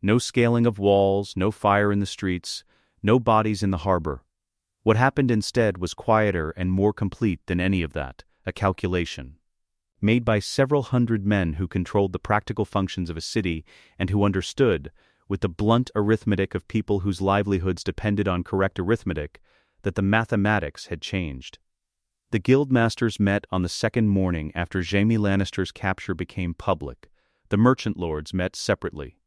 no scaling of walls, no fire in the streets, no bodies in the harbor. What happened instead was quieter and more complete than any of that, a calculation made by several hundred men who controlled the practical functions of a city and who understood, with the blunt arithmetic of people whose livelihoods depended on correct arithmetic, that the mathematics had changed. The guildmasters met on the second morning after Jaime Lannister's capture became public. The merchant lords met separately.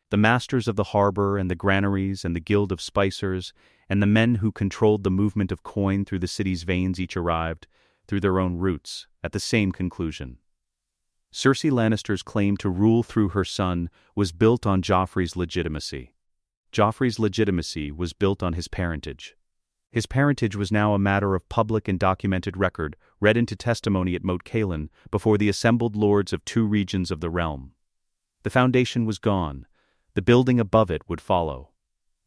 The masters of the harbor and the granaries and the guild of spicers and the men who controlled the movement of coin through the city's veins each arrived, through their own routes, at the same conclusion. Cersei Lannister's claim to rule through her son was built on Joffrey's legitimacy. Joffrey's legitimacy was built on his parentage. His parentage was now a matter of public and documented record, read into testimony at Moat Cailin before the assembled lords of 2 regions of the realm. The foundation was gone. The building above it would follow.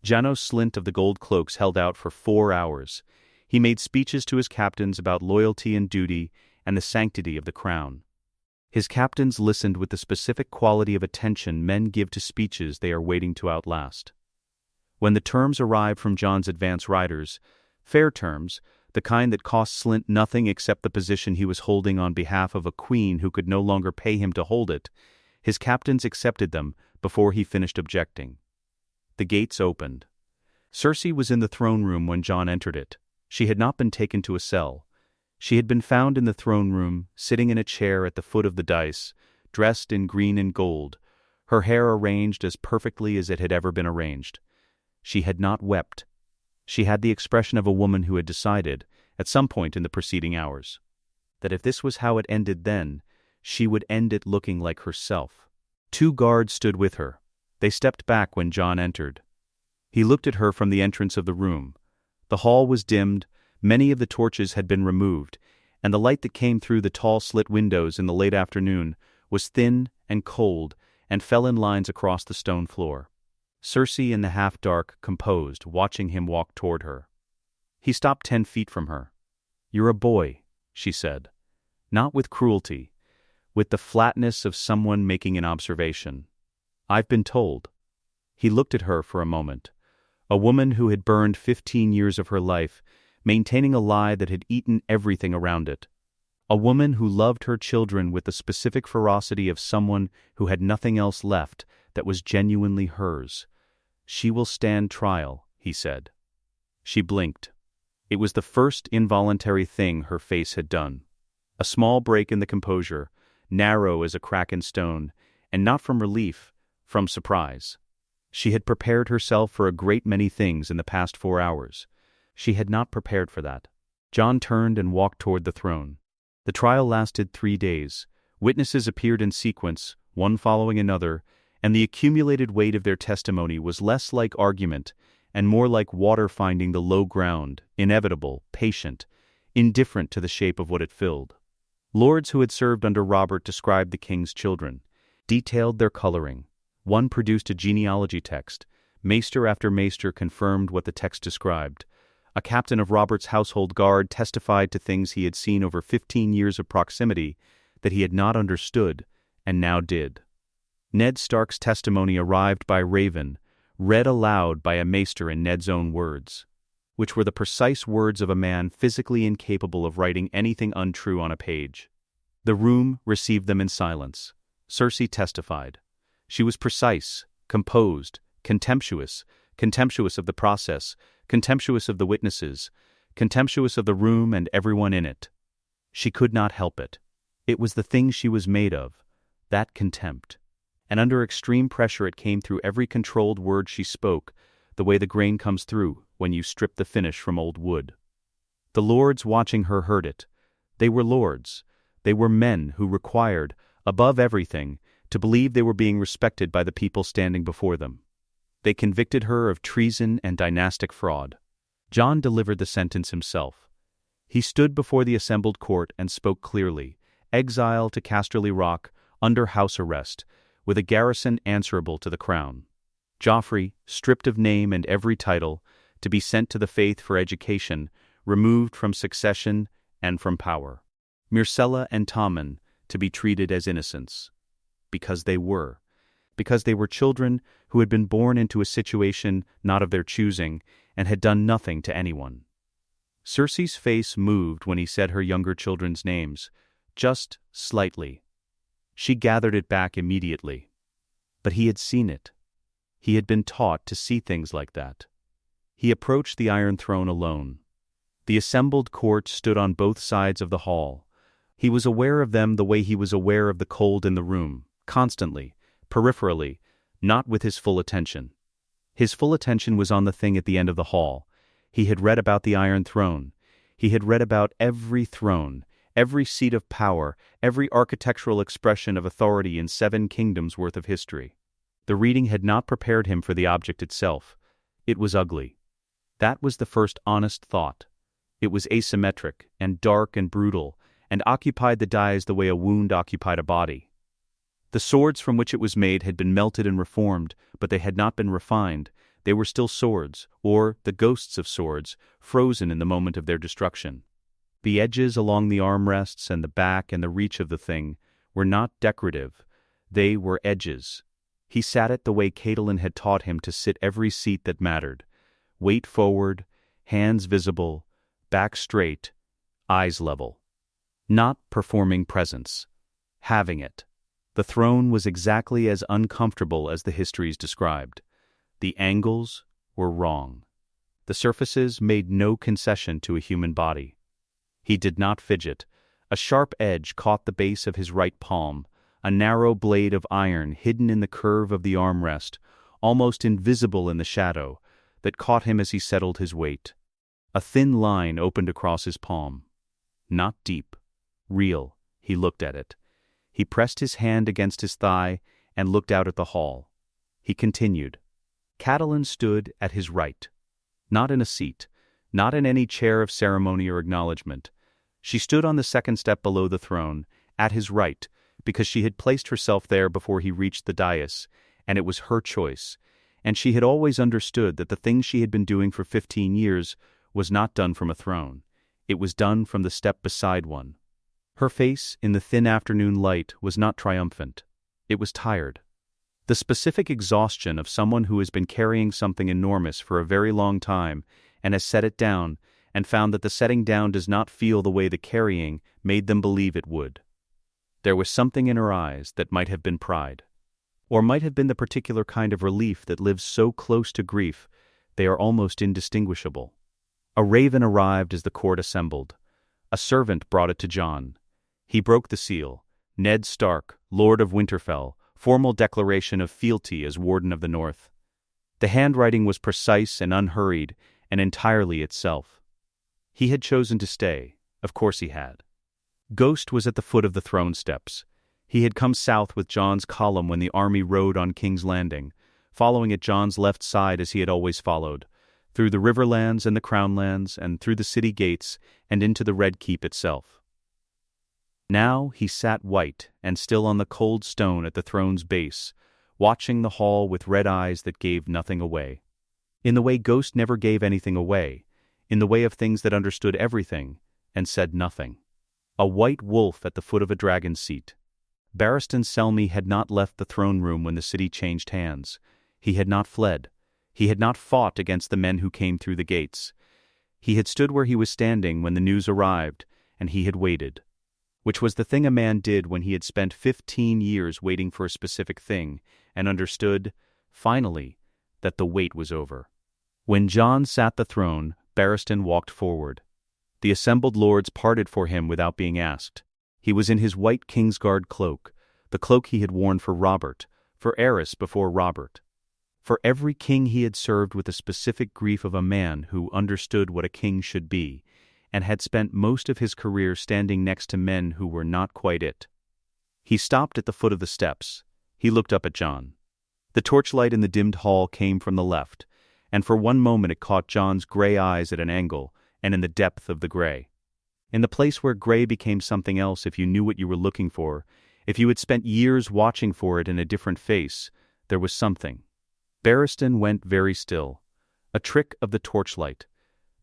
Janos Slynt of the Gold Cloaks held out for 4 hours. He made speeches to his captains about loyalty and duty and the sanctity of the crown. His captains listened with the specific quality of attention men give to speeches they are waiting to outlast. When the terms arrived from Jon's advance riders, fair terms, the kind that cost Slynt nothing except the position he was holding on behalf of a queen who could no longer pay him to hold it, his captains accepted them before he finished objecting. The gates opened. Cersei was in the throne room when Jon entered it. She had not been taken to a cell. She had been found in the throne room, sitting in a chair at the foot of the dais, dressed in green and gold, her hair arranged as perfectly as it had ever been arranged. She had not wept. She had the expression of a woman who had decided, at some point in the preceding hours, that if this was how it ended then, she would end it looking like herself. 2 guards stood with her. They stepped back when Jon entered. He looked at her from the entrance of the room. The hall was dimmed, many of the torches had been removed, and the light that came through the tall slit windows in the late afternoon was thin and cold and fell in lines across the stone floor. Cersei in the half-dark, composed, watching him walk toward her. He stopped 10 feet from her. "You're a boy," she said. Not with cruelty, with the flatness of someone making an observation. "I've been told." He looked at her for a moment. A woman who had burned 15 years of her life, maintaining a lie that had eaten everything around it. A woman who loved her children with the specific ferocity of someone who had nothing else left that was genuinely hers. "She will stand trial," he said. She blinked. It was the first involuntary thing her face had done. A small break in the composure, narrow as a crack in stone, and not from relief, from surprise. She had prepared herself for a great many things in the past 4 hours. She had not prepared for that. Jon turned and walked toward the throne. The trial lasted 3 days. Witnesses appeared in sequence, one following another, and the accumulated weight of their testimony was less like argument and more like water finding the low ground, inevitable, patient, indifferent to the shape of what it filled. Lords who had served under Robert described the king's children, detailed their coloring. One produced a genealogy text. Maester after maester confirmed what the text described. A captain of Robert's household guard testified to things he had seen over 15 years of proximity that he had not understood, and now did. Ned Stark's testimony arrived by Raven, read aloud by a maester in Ned's own words, which were the precise words of a man physically incapable of writing anything untrue on a page. The room received them in silence. Cersei testified. She was precise, composed, contemptuous of the process, contemptuous of the witnesses, contemptuous of the room and everyone in it. She could not help it. It was the thing she was made of, that contempt. And under extreme pressure it came through every controlled word she spoke, the way the grain comes through when you strip the finish from old wood. The lords watching her heard it. They were lords. They were men who required, above everything, to believe they were being respected by the people standing before them. They convicted her of treason and dynastic fraud. Jon delivered the sentence himself. He stood before the assembled court and spoke clearly, exile to Casterly Rock, under house arrest, with a garrison answerable to the crown. Joffrey, stripped of name and every title, to be sent to the faith for education, removed from succession and from power. Myrcella and Tommen to be treated as innocents. Because they were children who had been born into a situation not of their choosing and had done nothing to anyone. Cersei's face moved when he said her younger children's names, just slightly. She gathered it back immediately. But he had seen it. He had been taught to see things like that. He approached the Iron Throne alone. The assembled court stood on both sides of the hall. He was aware of them the way he was aware of the cold in the room, constantly, peripherally, not with his full attention. His full attention was on the thing at the end of the hall. He had read about the Iron Throne. He had read about every throne, every seat of power, every architectural expression of authority in 7 kingdoms worth of history. The reading had not prepared him for the object itself. It was ugly. That was the first honest thought. It was asymmetric, and dark and brutal, and occupied the dais the way a wound occupied a body. The swords from which it was made had been melted and reformed, but they had not been refined. They were still swords, or the ghosts of swords, frozen in the moment of their destruction. The edges along the armrests and the back and the reach of the thing were not decorative. They were edges. He sat it the way Catelyn had taught him to sit every seat that mattered. Weight forward, hands visible, back straight, eyes level. Not performing presence. Having it. The throne was exactly as uncomfortable as the histories described. The angles were wrong. The surfaces made no concession to a human body. He did not fidget. A sharp edge caught the base of his right palm, a narrow blade of iron hidden in the curve of the armrest, almost invisible in the shadow, that caught him as he settled his weight. A thin line opened across his palm. Not deep. Real. He looked at it. He pressed his hand against his thigh and looked out at the hall. He continued. Catelyn stood at his right. Not in a seat, not in any chair of ceremony or acknowledgement. She stood on the second step below the throne, at his right, because she had placed herself there before he reached the dais, and it was her choice, and she had always understood that the thing she had been doing for 15 years was not done from a throne. It was done from the step beside one. Her face, in the thin afternoon light, was not triumphant. It was tired. The specific exhaustion of someone who has been carrying something enormous for a very long time and has set it down and found that the setting down does not feel the way the carrying made them believe it would. There was something in her eyes that might have been pride, or might have been the particular kind of relief that lives so close to grief they are almost indistinguishable. A raven arrived as the court assembled. A servant brought it to Jon. He broke the seal. Ned Stark, Lord of Winterfell, formal declaration of fealty as Warden of the North. The handwriting was precise and unhurried, and entirely itself. He had chosen to stay. Of course he had. Ghost was at the foot of the throne steps. He had come south with Jon's column when the army rode on King's Landing, following at Jon's left side as he had always followed, through the Riverlands and the Crownlands, and through the city gates, and into the Red Keep itself. Now he sat white and still on the cold stone at the throne's base, watching the hall with red eyes that gave nothing away. In the way Ghost never gave anything away, in the way of things that understood everything and said nothing. A white wolf at the foot of a dragon's seat. Barristan Selmy had not left the throne room when the city changed hands. He had not fled. He had not fought against the men who came through the gates. He had stood where he was standing when the news arrived, and he had waited. Which was the thing a man did when he had spent 15 years waiting for a specific thing, and understood, finally, that the wait was over. When Jon sat the throne, Barristan walked forward. The assembled lords parted for him without being asked. He was in his white Kingsguard cloak, the cloak he had worn for Robert, for Eris before Robert. For every king he had served with the specific grief of a man who understood what a king should be, and had spent most of his career standing next to men who were not quite it. He stopped at the foot of the steps. He looked up at Jon. The torchlight in the dimmed hall came from the left, and for one moment it caught Jon's gray eyes at an angle and in the depth of the gray. In the place where gray became something else if you knew what you were looking for, if you had spent years watching for it in a different face, there was something. Barristan went very still. A trick of the torchlight.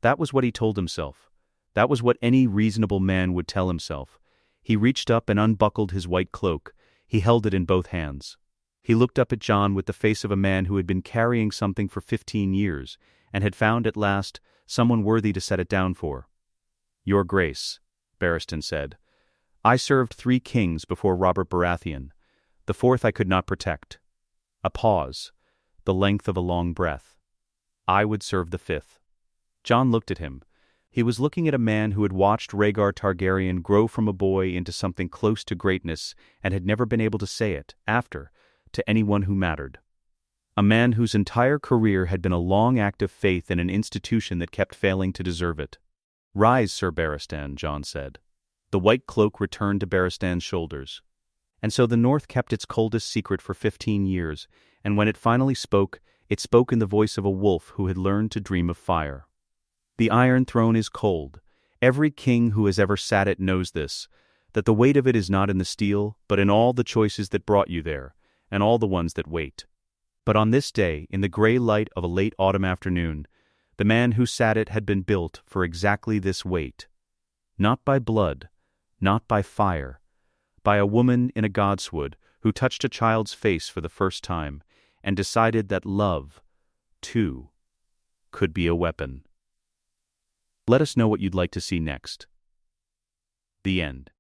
That was what he told himself. That was what any reasonable man would tell himself. He reached up and unbuckled his white cloak. He held it in both hands. He looked up at Jon with the face of a man who had been carrying something for 15 years, and had found at last someone worthy to set it down for. "Your Grace," Barristan said, "I served 3 kings before Robert Baratheon. The 4th I could not protect." A pause, the length of a long breath. "I would serve the 5th. Jon looked at him. He was looking at a man who had watched Rhaegar Targaryen grow from a boy into something close to greatness and had never been able to say it, after, to anyone who mattered. A man whose entire career had been a long act of faith in an institution that kept failing to deserve it. "Rise, Sir Barristan," Jon said. The white cloak returned to Barristan's shoulders. And so the North kept its coldest secret for 15 years, and when it finally spoke, it spoke in the voice of a wolf who had learned to dream of fire. The Iron Throne is cold. Every king who has ever sat it knows this, that the weight of it is not in the steel, but in all the choices that brought you there, and all the ones that wait. But on this day, in the gray light of a late autumn afternoon, the man who sat it had been built for exactly this weight. Not by blood, not by fire, by a woman in a godswood who touched a child's face for the first time and decided that love, too, could be a weapon. Let us know what you'd like to see next. The end.